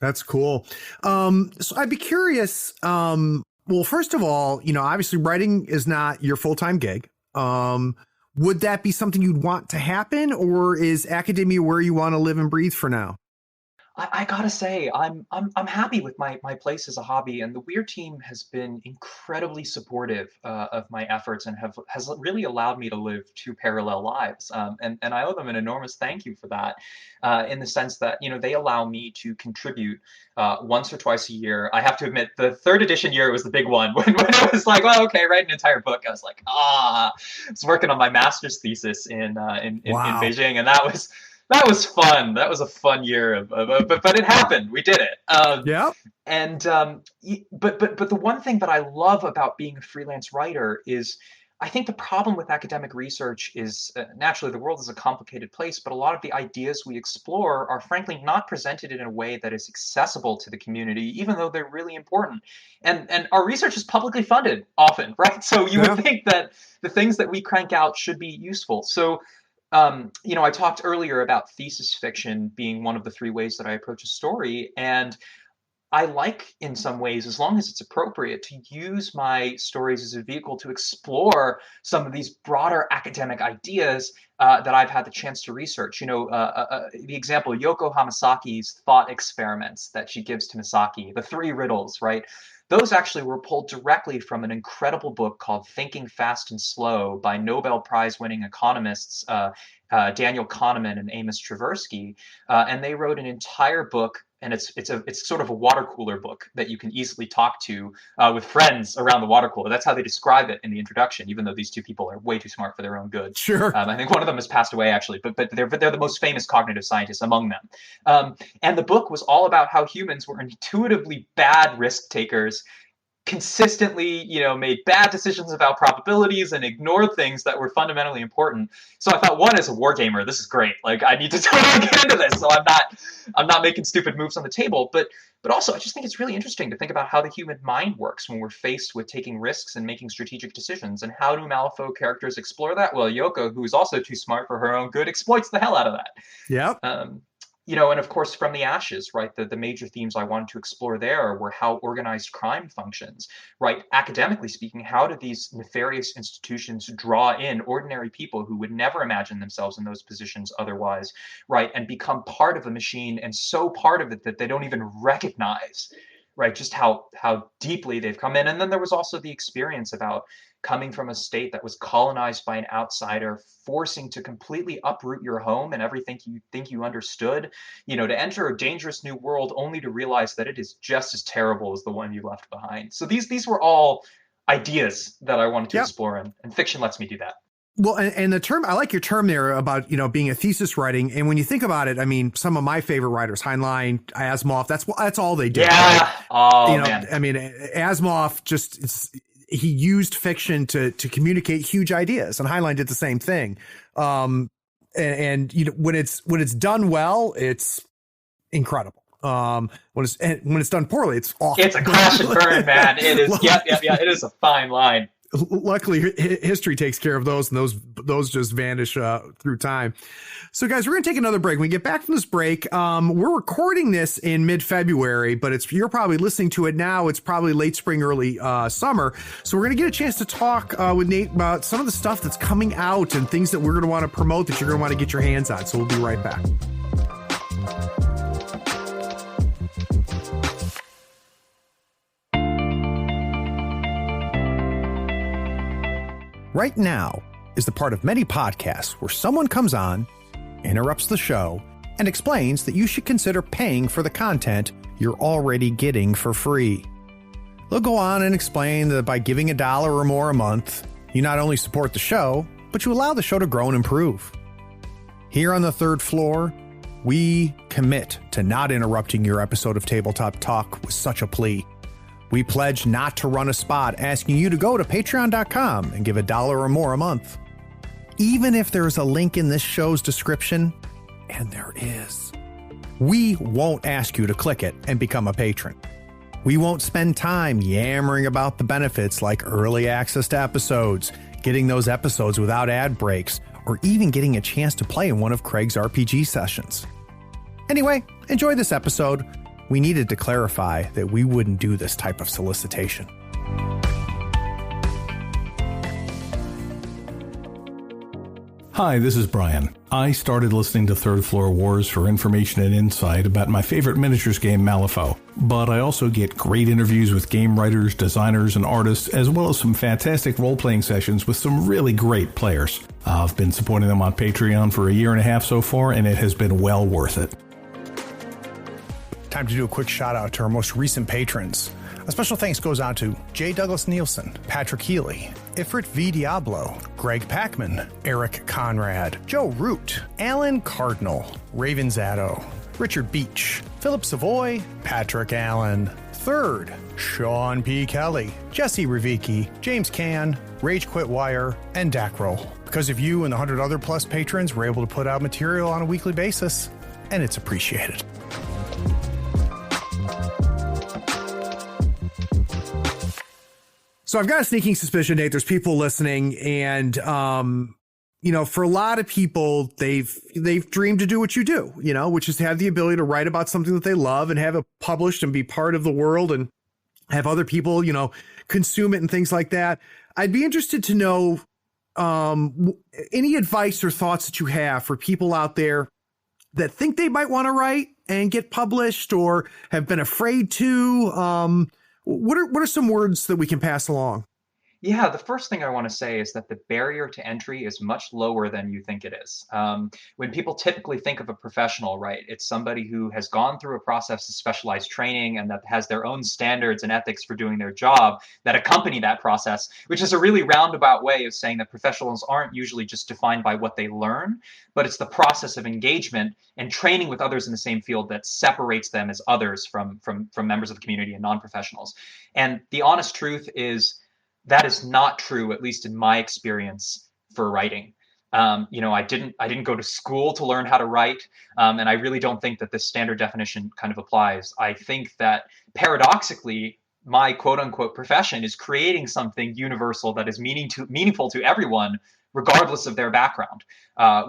That's cool. So I'd be curious. Well, first of all, obviously writing is not your full-time gig. Would that be something you'd want to happen, or is academia where you want to live and breathe for now? I gotta say, I'm happy with my place as a hobby, and the Wyrd team has been incredibly supportive of my efforts and has really allowed me to live two parallel lives. And I owe them an enormous thank you for that, in the sense that they allow me to contribute once or twice a year. I have to admit, the third edition year was the big one when I was like, well, okay, write an entire book. I was like, I was working on my master's thesis in Beijing, and that was fun. That was a fun year but it happened. We did it. But the one thing that I love about being a freelance writer is, I think the problem with academic research is, naturally, the world is a complicated place, but a lot of the ideas we explore are frankly not presented in a way that is accessible to the community, even though they're really important. And our research is publicly funded often, right? So you would think that the things that we crank out should be useful. So I talked earlier about thesis fiction being one of the three ways that I approach a story. And I like, in some ways, as long as it's appropriate, to use my stories as a vehicle to explore some of these broader academic ideas that I've had the chance to research. The example, Yoko Hamasaki's thought experiments that she gives to Misaki, the three riddles, right? Those actually were pulled directly from an incredible book called Thinking Fast and Slow by Nobel Prize-winning economists Daniel Kahneman and Amos Tversky, and they wrote an entire book. And it's sort of a water cooler book that you can easily talk to with friends around the water cooler. That's how they describe it in the introduction, even though these two people are way too smart for their own good. Sure. I think one of them has passed away, actually, but they're the most famous cognitive scientists among them. And the book was all about how humans were intuitively bad risk takers, consistently, made bad decisions about probabilities and ignored things that were fundamentally important. So I thought, one, as a wargamer, this is great. Like, I need to totally get into this. So I'm not making stupid moves on the table. But also, I just think it's really interesting to think about how the human mind works when we're faced with taking risks and making strategic decisions. And how do Malifaux characters explore that? Well, Yoko, who is also too smart for her own good, exploits the hell out of that. Yeah. And of course, from the ashes, right? The major themes I wanted to explore there were how organized crime functions, right? Academically speaking, how do these nefarious institutions draw in ordinary people who would never imagine themselves in those positions otherwise, right? And become part of a machine and so part of it that they don't even recognize, right? Just how deeply they've come in. And then there was also the experience about coming from a state that was colonized by an outsider, forcing to completely uproot your home and everything you think you understood, to enter a dangerous new world only to realize that it is just as terrible as the one you left behind. So these were all ideas that I wanted to explore, and fiction lets me do that. Well, and the term, I like your term there about, being a thesis writing. And when you think about it, I mean, some of my favorite writers, Heinlein, Asimov, that's all they did. Yeah. Right? Oh, man. I mean, Asimov he used fiction to communicate huge ideas, and Heinlein did the same thing. And when it's done well, it's incredible. When it's done poorly, it's awful. It's a crash and burn, man. It is. Yeah. It is a fine line. Luckily, history takes care of those, and those just vanish through time. So, guys, we're going to take another break. When we get back from this break, we're recording this in mid-February, but you're probably listening to it now. It's probably late spring, early summer. So we're going to get a chance to talk with Nate about some of the stuff that's coming out and things that we're going to want to promote that you're going to want to get your hands on. So we'll be right back. Right now is the part of many podcasts where someone comes on, interrupts the show, and explains that you should consider paying for the content you're already getting for free. They'll go on and explain that by giving $1 or more a month, you not only support the show, but you allow the show to grow and improve. Here on the third floor, we commit to not interrupting your episode of Tabletop Talk with such a plea. We pledge not to run a spot asking you to go to patreon.com and give $1 or more a month. Even if there's a link in this show's description, and there is, we won't ask you to click it and become a patron. We won't spend time yammering about the benefits like early access to episodes, getting those episodes without ad breaks, or even getting a chance to play in one of Craig's RPG sessions. Anyway, enjoy this episode. We needed to clarify that we wouldn't do this type of solicitation. Hi, this is Brian. I started listening to Third Floor Wars for information and insight about my favorite miniatures game, Malifaux. But I also get great interviews with game writers, designers, and artists, as well as some fantastic role-playing sessions with some really great players. I've been supporting them on Patreon for 1.5 years so far, and it has been well worth it. Time to do a quick shout out to our most recent patrons. A special thanks goes out to J. Douglas Nielsen, Patrick Healy, Ifrit V. Diablo, Greg Packman, Eric Conrad, Joe Root, Alan Cardinal, Raven Zatto, Richard Beach, Philip Savoy, Patrick Allen, Third, Sean P. Kelly, Jesse Ravicki, James Can, Rage Quit Wire, and Dacroll. Because of you and the 100 other plus patrons, we're able to put out material on a weekly basis, and it's appreciated. So I've got a sneaking suspicion, Nate, there's people listening, and for a lot of people, they've dreamed to do what you do, which is to have the ability to write about something that they love and have it published and be part of the world and have other people, consume it and things like that. I'd be interested to know any advice or thoughts that you have for people out there that think they might want to write and get published or have been afraid to. What are some words that we can pass along? Yeah, the first thing I want to say is that the barrier to entry is much lower than you think it is. When people typically think of a professional, right, it's somebody who has gone through a process of specialized training and that has their own standards and ethics for doing their job that accompany that process, which is a really roundabout way of saying that professionals aren't usually just defined by what they learn, but it's the process of engagement and training with others in the same field that separates them as others from members of the community and non-professionals. And the honest truth is, that is not true, at least in my experience, for writing. I didn't go to school to learn how to write, and I really don't think that this standard definition kind of applies. I think that paradoxically, my quote unquote profession is creating something universal that is meaningful to everyone, regardless of their background,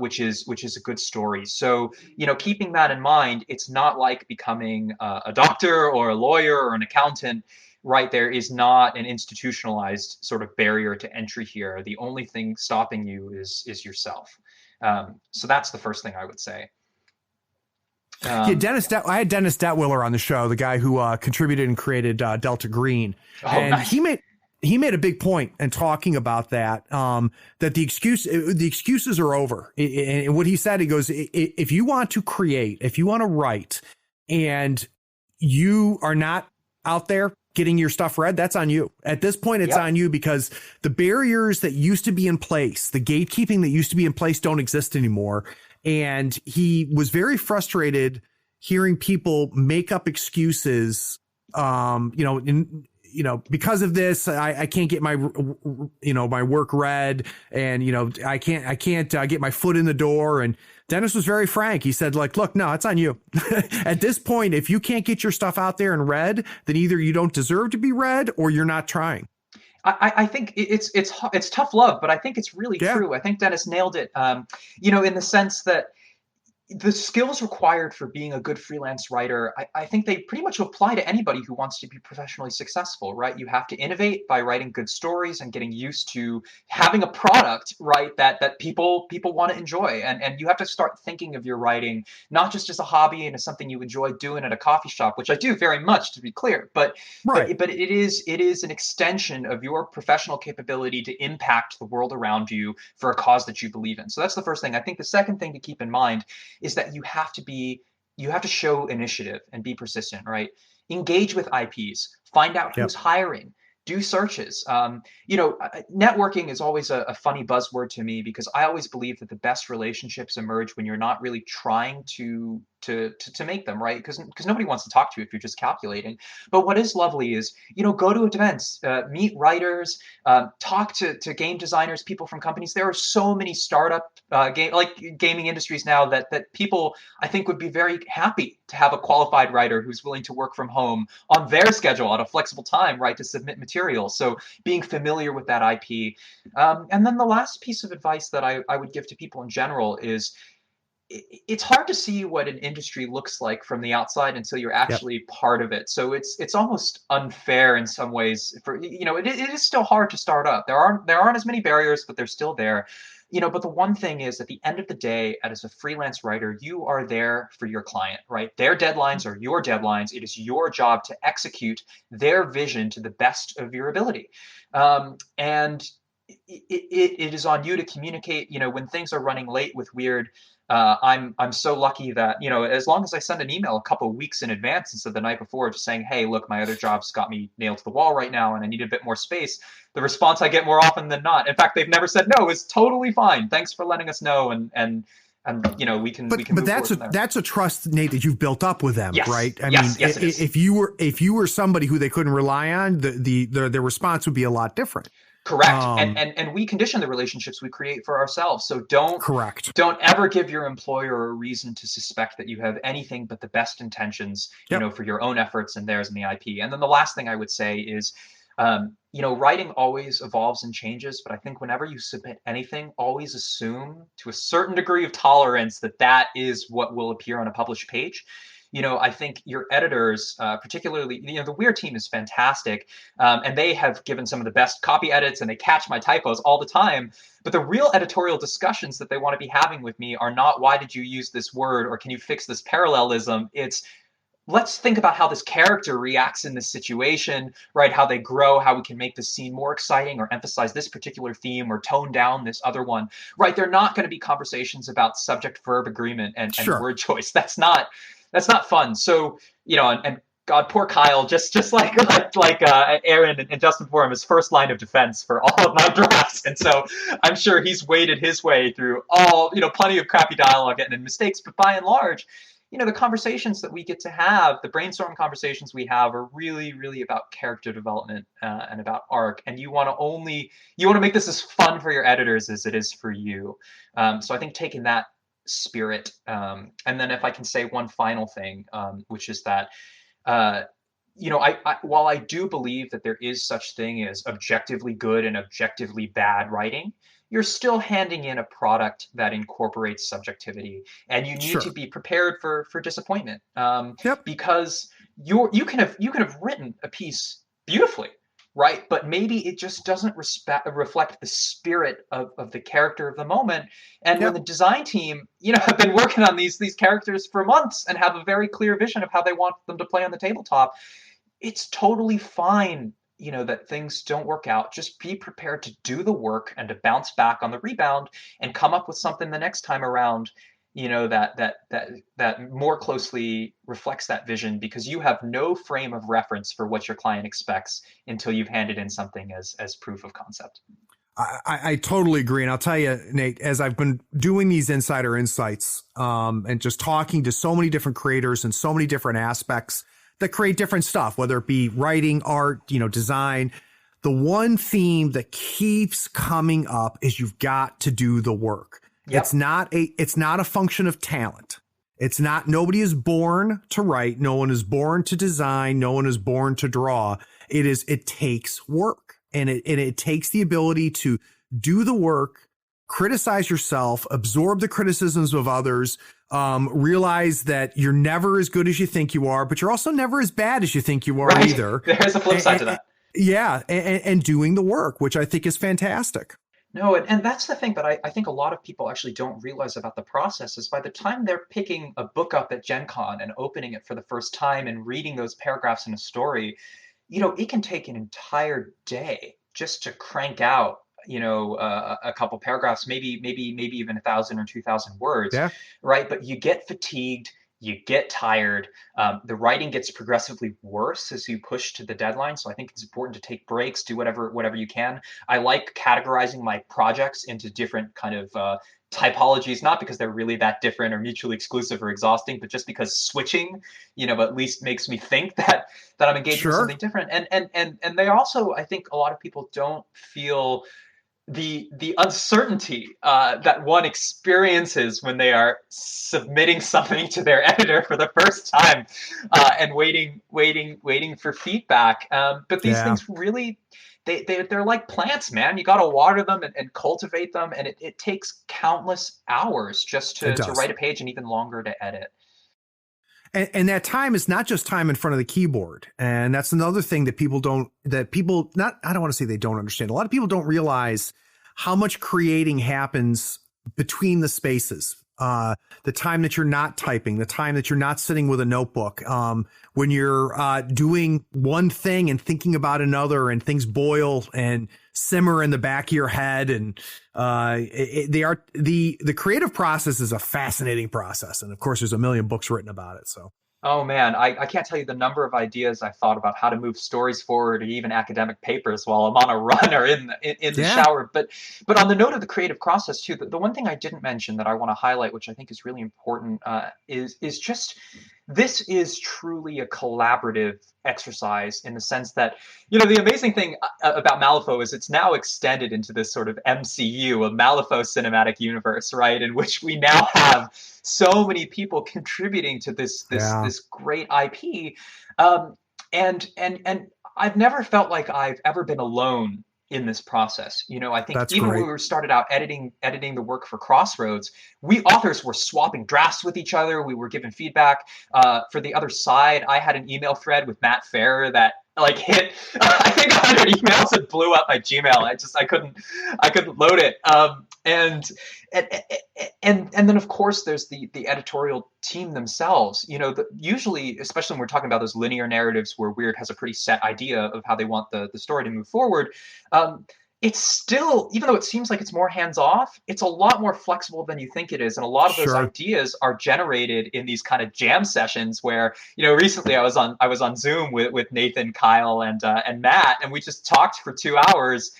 which is a good story. So, keeping that in mind, it's not like becoming a doctor or a lawyer or an accountant, right? There is not an institutionalized sort of barrier to entry here. The only thing stopping you is yourself. So that's the first thing I would say. I had Dennis Detwiller on the show, the guy who contributed and created Delta Green, and nice. he made a big point in talking about that, that the excuses are over. And what he said, he goes, if you want to create, if you want to write, and you are not out there getting your stuff read, that's on you. At this point, it's on you, because the barriers that used to be in place, the gatekeeping that used to be in place, don't exist anymore. And he was very frustrated hearing people make up excuses, because of this, I can't get my work read, and, I can't get my foot in the door. And Dennis was very frank. He said, like, look, no, it's on you. At this point, if you can't get your stuff out there and read, then either you don't deserve to be read or you're not trying. I think it's tough love, but I think it's really true. I think Dennis nailed it, in the sense that the skills required for being a good freelance writer, I think they pretty much apply to anybody who wants to be professionally successful, right? You have to innovate by writing good stories and getting used to having a product, right, that people want to enjoy. And you have to start thinking of your writing not just as a hobby and as something you enjoy doing at a coffee shop, which I do very much, to be clear, but it is an extension of your professional capability to impact the world around you for a cause that you believe in. So that's the first thing. I think the second thing to keep in mind is that you have to show initiative and be persistent, right? Engage with IPs, find out who's hiring, do searches. Networking is always a funny buzzword to me, because I always believe that the best relationships emerge when you're not really trying to make them, right? Because nobody wants to talk to you if you're just calculating. But what is lovely is, go to events, meet writers, talk to game designers, people from companies. There are so many startup gaming industries now that people, I think, would be very happy to have a qualified writer who's willing to work from home on their schedule at a flexible time, right, to submit material. So being familiar with that IP. And then the last piece of advice that I would give to people in general is, it's hard to see what an industry looks like from the outside until you're actually part of it. So it's almost unfair in some ways. It is still hard to start up. There aren't as many barriers, but they're still there. But the one thing is, at the end of the day, as a freelance writer, you are there for your client, right? Their deadlines are your deadlines. It is your job to execute their vision to the best of your ability. And it is on you to communicate, when things are running late with Wyrd. I'm so lucky that, as long as I send an email a couple of weeks in advance instead of the night before, just saying, hey, look, my other job's got me nailed to the wall right now and I need a bit more space, the response I get more often than not. In fact, they've never said no. It's totally fine. Thanks for letting us know. And we can. But that's a trust, Nate, that you've built up with them, right? I mean, if you were somebody who they couldn't rely on, the response would be a lot different. Correct. And we condition the relationships we create for ourselves. So don't ever give your employer a reason to suspect that you have anything but the best intentions, for your own efforts and theirs in the IP. And then the last thing I would say is, writing always evolves and changes, but I think whenever you submit anything, always assume to a certain degree of tolerance that is what will appear on a published page. I think your editors, particularly, the Wyrd team is fantastic, and they have given some of the best copy edits, and they catch my typos all the time. But the real editorial discussions that they want to be having with me are not, why did you use this word, or can you fix this parallelism? It's, let's think about how this character reacts in this situation, right? How they grow, how we can make this scene more exciting, or emphasize this particular theme, or tone down this other one, right? They're not going to be conversations about subject-verb agreement and word choice. That's not fun. So, and God, poor Kyle, just like Aaron and Justin for him, his first line of defense for all of my drafts. And so I'm sure he's waded his way through plenty of crappy dialogue and mistakes. But by and large, the conversations that we get to have, the brainstorm conversations we have, are really, really about character development and about arc. And you want to make this as fun for your editors as it is for you. So I think taking that spirit, and then if I can say one final thing, which is that while I do believe that there is such thing as objectively good and objectively bad writing, you're still handing in a product that incorporates subjectivity, and you need to Sure. be prepared for disappointment, Yep. because you can have written a piece beautifully, right? But maybe it just doesn't reflect the spirit of the character of the moment. And when the Yep. design team, have been working on these characters for months and have a very clear vision of how they want them to play on the tabletop, it's totally fine, that things don't work out. Just be prepared to do the work and to bounce back on the rebound and come up with something the next time around, that more closely reflects that vision, because you have no frame of reference for what your client expects until you've handed in something as proof of concept. I totally agree. And I'll tell you, Nate, as I've been doing these insider insights, and just talking to so many different creators and so many different aspects that create different stuff, whether it be writing, art, design, the one theme that keeps coming up is you've got to do the work. Yep. It's not a function of talent. Nobody is born to write. No one is born to design. No one is born to draw. It takes work, and it takes the ability to do the work, criticize yourself, absorb the criticisms of others, realize that you're never as good as you think you are, but you're also never as bad as you think you are Right. either. There's a flip side to that. Yeah. And doing the work, which I think is fantastic. No, and that's the thing that I think a lot of people actually don't realize about the process is by the time they're picking a book up at Gen Con and opening it for the first time and reading those paragraphs in a story, it can take an entire day just to crank out, a couple paragraphs, maybe even 1,000 or 2,000 words, Yeah. right? But you get fatigued, you get tired. The writing gets progressively worse as you push to the deadline. So I think it's important to take breaks, do whatever you can. I like categorizing my projects into different kind of typologies, not because they're really that different or mutually exclusive or exhausting, but just because switching, at least makes me think that I'm engaged with Sure. something different. And they also, I think a lot of people don't feel the uncertainty that one experiences when they are submitting something to their editor for the first time, and waiting for feedback. But these things really, they're like plants, man. You got to water them and cultivate them, and it takes countless hours just to write a page, and even longer to edit. And that time is not just time in front of the keyboard. And that's another thing that I don't want to say they don't understand. A lot of people don't realize how much creating happens between the spaces. The time that you're not typing, the time that you're not sitting with a notebook, when you're doing one thing and thinking about another, and things boil and simmer in the back of your head. And the creative process is a fascinating process. And of course, there's a million books written about it. So. Oh man, I can't tell you the number of ideas I've thought about how to move stories forward, or even academic papers while I'm on a run or in the shower. But on the note of the creative process too, the one thing I didn't mention that I want to highlight, which I think is really important, is just this is truly a collaborative exercise, in the sense that, the amazing thing about Malifaux is it's now extended into this sort of MCU, a Malifaux cinematic universe, right? In which we now have so many people contributing to this great IP. And I've never felt like I've ever been alone in this process. I think That's even great. when we started out editing the work for Crossroads, we authors were swapping drafts with each other. We were giving feedback. For the other side, I had an email thread with Matt Farrer that hit I think 100 emails and blew up my Gmail. I couldn't load it. And then of course there's the editorial team themselves. Usually, especially when we're talking about those linear narratives where Wyrd has a pretty set idea of how they want the story to move forward, it's still, even though it seems like it's more hands-off, it's a lot more flexible than you think it is. And a lot of those ideas are generated in these kind of jam sessions where, recently I was on Zoom with Nathan, Kyle, and Matt, and we just talked for 2 hours,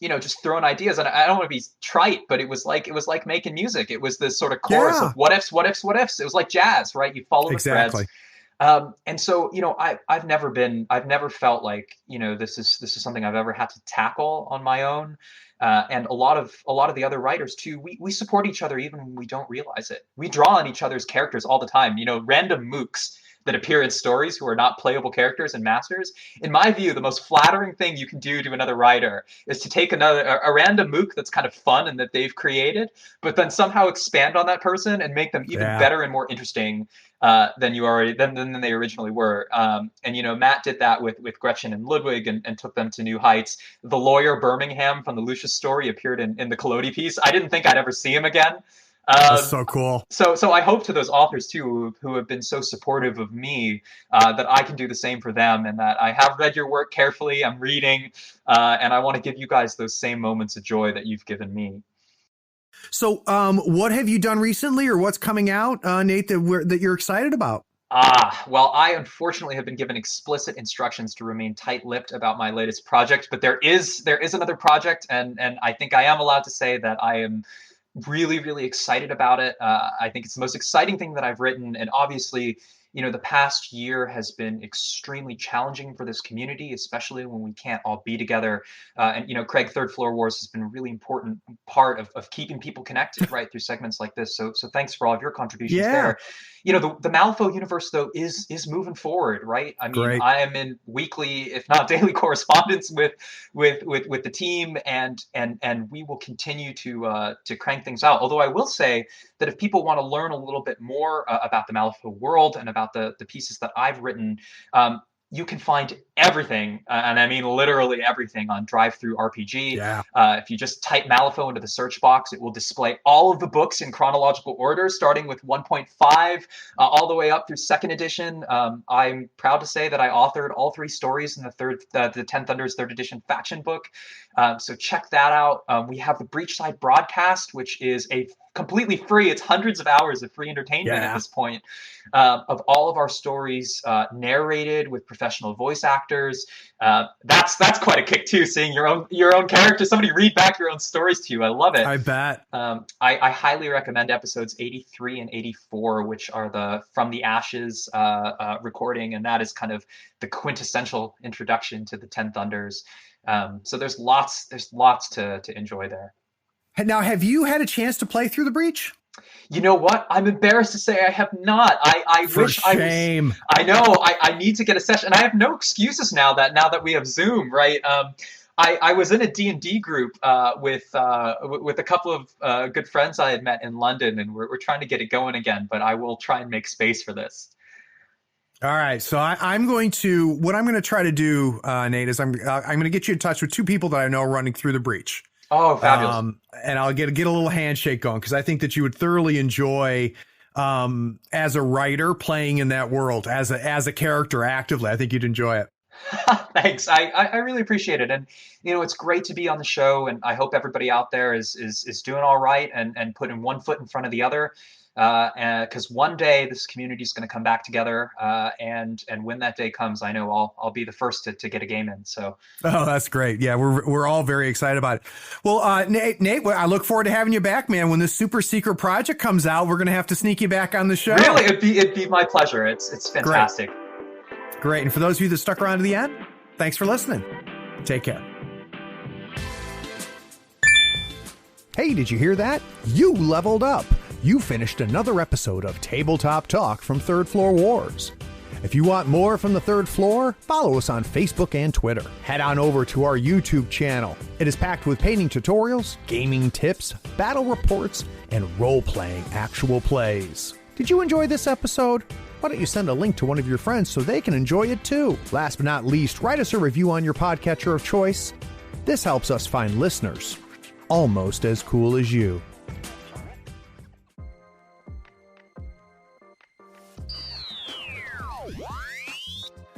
just throwing ideas. And I don't want to be trite, but it was like making music. It was this sort of chorus of what ifs, what ifs, what ifs. It was like jazz, right? You follow the threads. And so, I've never felt like, this is something I've ever had to tackle on my own. And a lot of the other writers too, we support each other even when we don't realize it. We draw on each other's characters all the time, random mooks that appear in stories who are not playable characters and masters. In my view, the most flattering thing you can do to another writer is to take a random mook that's kind of fun and that they've created, but then somehow expand on that person and make them even better and more interesting than they originally were. And Matt did that with Gretchen and Ludwig and took them to new heights. The lawyer Birmingham from the Lucius story appeared in the Collodi piece. I didn't think I'd ever see him again. That's so cool. So I hope to those authors too who have been so supportive of me that I can do the same for them, and that I have read your work carefully. I'm reading, and I want to give you guys those same moments of joy that you've given me. So, what have you done recently, or what's coming out, Nate, that you're excited about? Well, I unfortunately have been given explicit instructions to remain tight-lipped about my latest project, but there is another project, and I think I am allowed to say that I am really, really excited about it. I think it's the most exciting thing that I've written, and obviously, the past year has been extremely challenging for this community, especially when we can't all be together. And Craig, Third Floor Wars has been a really important part of keeping people connected right through segments like this. So thanks for all of your contributions there. The Malifaux universe, though, is moving forward, right? I mean, Great. I am in weekly, if not daily, correspondence with the team, and we will continue to crank things out. Although I will say that if people want to learn a little bit more about the Malifaux world and about the pieces that I've written, you can find everything, and I mean literally everything, on DriveThruRPG. Yeah. If you just type Malifaux into the search box, it will display all of the books in chronological order, starting with 1.5 all the way up through 2nd edition. I'm proud to say that I authored all 3 stories in the 10 Thunders 3rd edition faction book. So check that out. We have the Breachside broadcast, which is a completely free. It's hundreds of hours of free entertainment at this point, of all of our stories, narrated with professional voice actors. That's quite a kick too, seeing your own character, somebody read back your own stories to you. I love it. I bet. I highly recommend episodes 83 and 84, which are the From the Ashes recording, and that is kind of the quintessential introduction to the 10 Thunders. So there's lots to enjoy there. Now, have you had a chance to play through the Breach? You know what? I'm embarrassed to say I have not. I wish shame. I know. I need to get a session. And I have no excuses now that we have Zoom, right? I was in a D&D group with a couple of good friends I had met in London, and we're trying to get it going again. But I will try and make space for this. All right, so I'm going to try to do, Nate, is I'm going to get you in touch with 2 people that I know running through the Breach. Oh, fabulous! And I'll get a little handshake going, because I think that you would thoroughly enjoy, as a writer, playing in that world as a character actively. I think you'd enjoy it. Thanks. I really appreciate it, and it's great to be on the show, and I hope everybody out there is doing all right and putting one foot in front of the other. Because one day this community is going to come back together, and when that day comes, I know I'll be the first to get a game in. So, oh, that's great. Yeah, we're all very excited about it. Well, Nate, I look forward to having you back, man. When this super secret project comes out, we're going to have to sneak you back on the show. Really, it'd be my pleasure. It's fantastic. Great. And for those of you that stuck around to the end, thanks for listening. Take care. Hey, did you hear that? You leveled up. You finished another episode of Tabletop Talk from Third Floor Wars. If you want more from the Third Floor, follow us on Facebook and Twitter. Head on over to our YouTube channel. It is packed with painting tutorials, gaming tips, battle reports, and role-playing actual plays. Did you enjoy this episode? Why don't you send a link to one of your friends so they can enjoy it too? Last but not least, write us a review on your podcatcher of choice. This helps us find listeners almost as cool as you.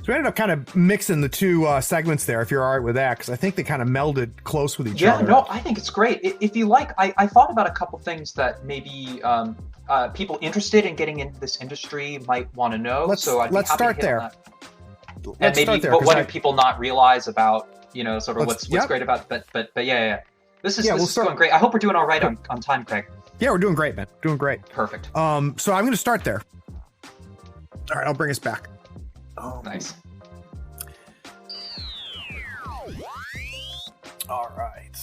So we ended up kind of mixing the 2 segments there, if you're all right with that, because I think they kind of melded close with each other. Yeah, no, I think it's great. If you like, I thought about a couple things that maybe people interested in getting into this industry might want to know. Let's start there. And maybe what do people not realize about, sort of what's great about it. But yeah. This is going great. I hope we're doing all right on time, Craig. Yeah, we're doing great, man. Doing great. Perfect. So I'm going to start there. All right, I'll bring us back. Oh, nice. All right.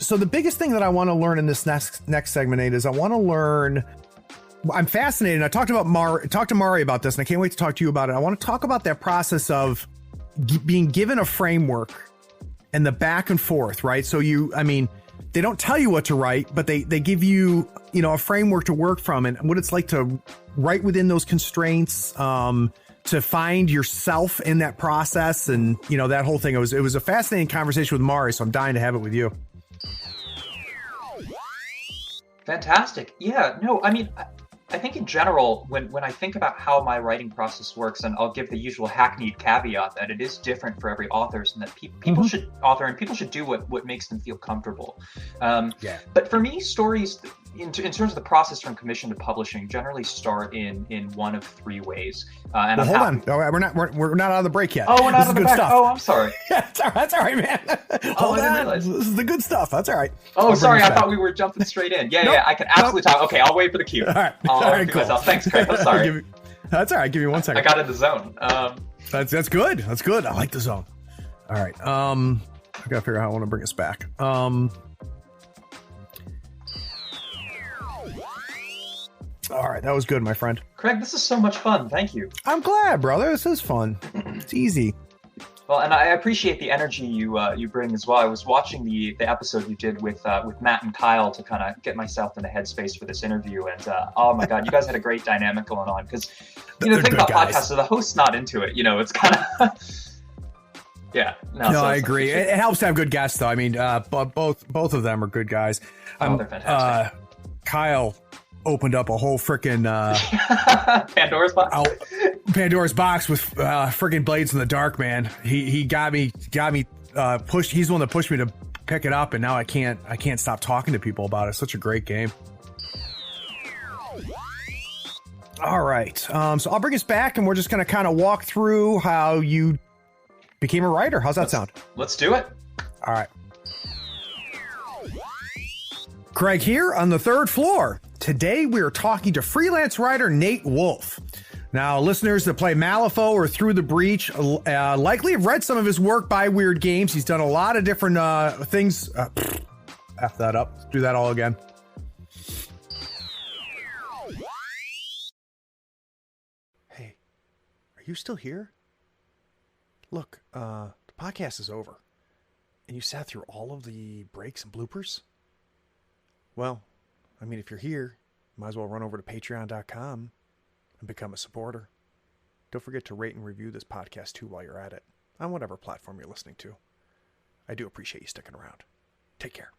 So the biggest thing that I want to learn in this next segment, Nate, is I want to learn I'm fascinated. I talked to Mari about this, and I can't wait to talk to you about it. I want to talk about that process of being given a framework and the back and forth, right? So they don't tell you what to write, but they give you, a framework to work from, and what it's like to write within those constraints, to find yourself in that process, and that whole thing. It was a fascinating conversation with Mari, so I'm dying to have it with you. Fantastic. Yeah, no, I think in general, when I think about how my writing process works, and I'll give the usual hackneyed caveat that it is different for every author, and that people should author and people should do what makes them feel comfortable. But for me, stories, in terms of the process from commission to publishing, generally start in one of three ways. And hold on, we're not out of the break yet. Oh, we're not out of the break. Oh, I'm sorry. That's all right, man. Hold on. This is the good stuff. That's all right. Oh, sorry. I thought we were jumping straight in. Yeah, I can absolutely talk. Okay, I'll wait for the cue. All right. I'll cool. Myself. Thanks, Craig. I'm sorry. That's all right. Give me 1 second. I got in the zone. That's good. That's good. I like the zone. All right. I gotta figure out how I want to bring us back. All right, that was good, my friend. Craig, this is so much fun. Thank you. I'm glad, brother. This is fun. It's easy. Well, and I appreciate the energy you bring as well. I was watching the episode you did with Matt and Kyle to kind of get myself in the headspace for this interview, and oh my God, you guys had a great dynamic going on. Because the thing about podcasts, so the host's not into it. It's kind of yeah. No, so I agree. It helps to have good guests, though. I mean, both of them are good guys. They're fantastic. Kyle opened up a whole freaking Pandora's box. Pandora's box with freaking Blades in the Dark, man. He got me pushed. He's the one that pushed me to pick it up, and now I can't stop talking to people about it. It's such a great game. All right, so I'll bring us back, and we're just gonna kind of walk through how you became a writer. How's that sound? Let's do it. All right. Craig here on the third floor. Today we are talking to freelance writer Nate Wolf. Now, listeners that play Malifaux or Through the Breach likely have read some of his work by Wyrd Games. He's done a lot of different things. F that up. Let's do that all again. Hey, are you still here? Look, the podcast is over. And you sat through all of the breaks and bloopers? Well, I mean, if you're here, you might as well run over to patreon.com and become a supporter. Don't forget to rate and review this podcast too while you're at it, on whatever platform you're listening to. I do appreciate you sticking around. Take care.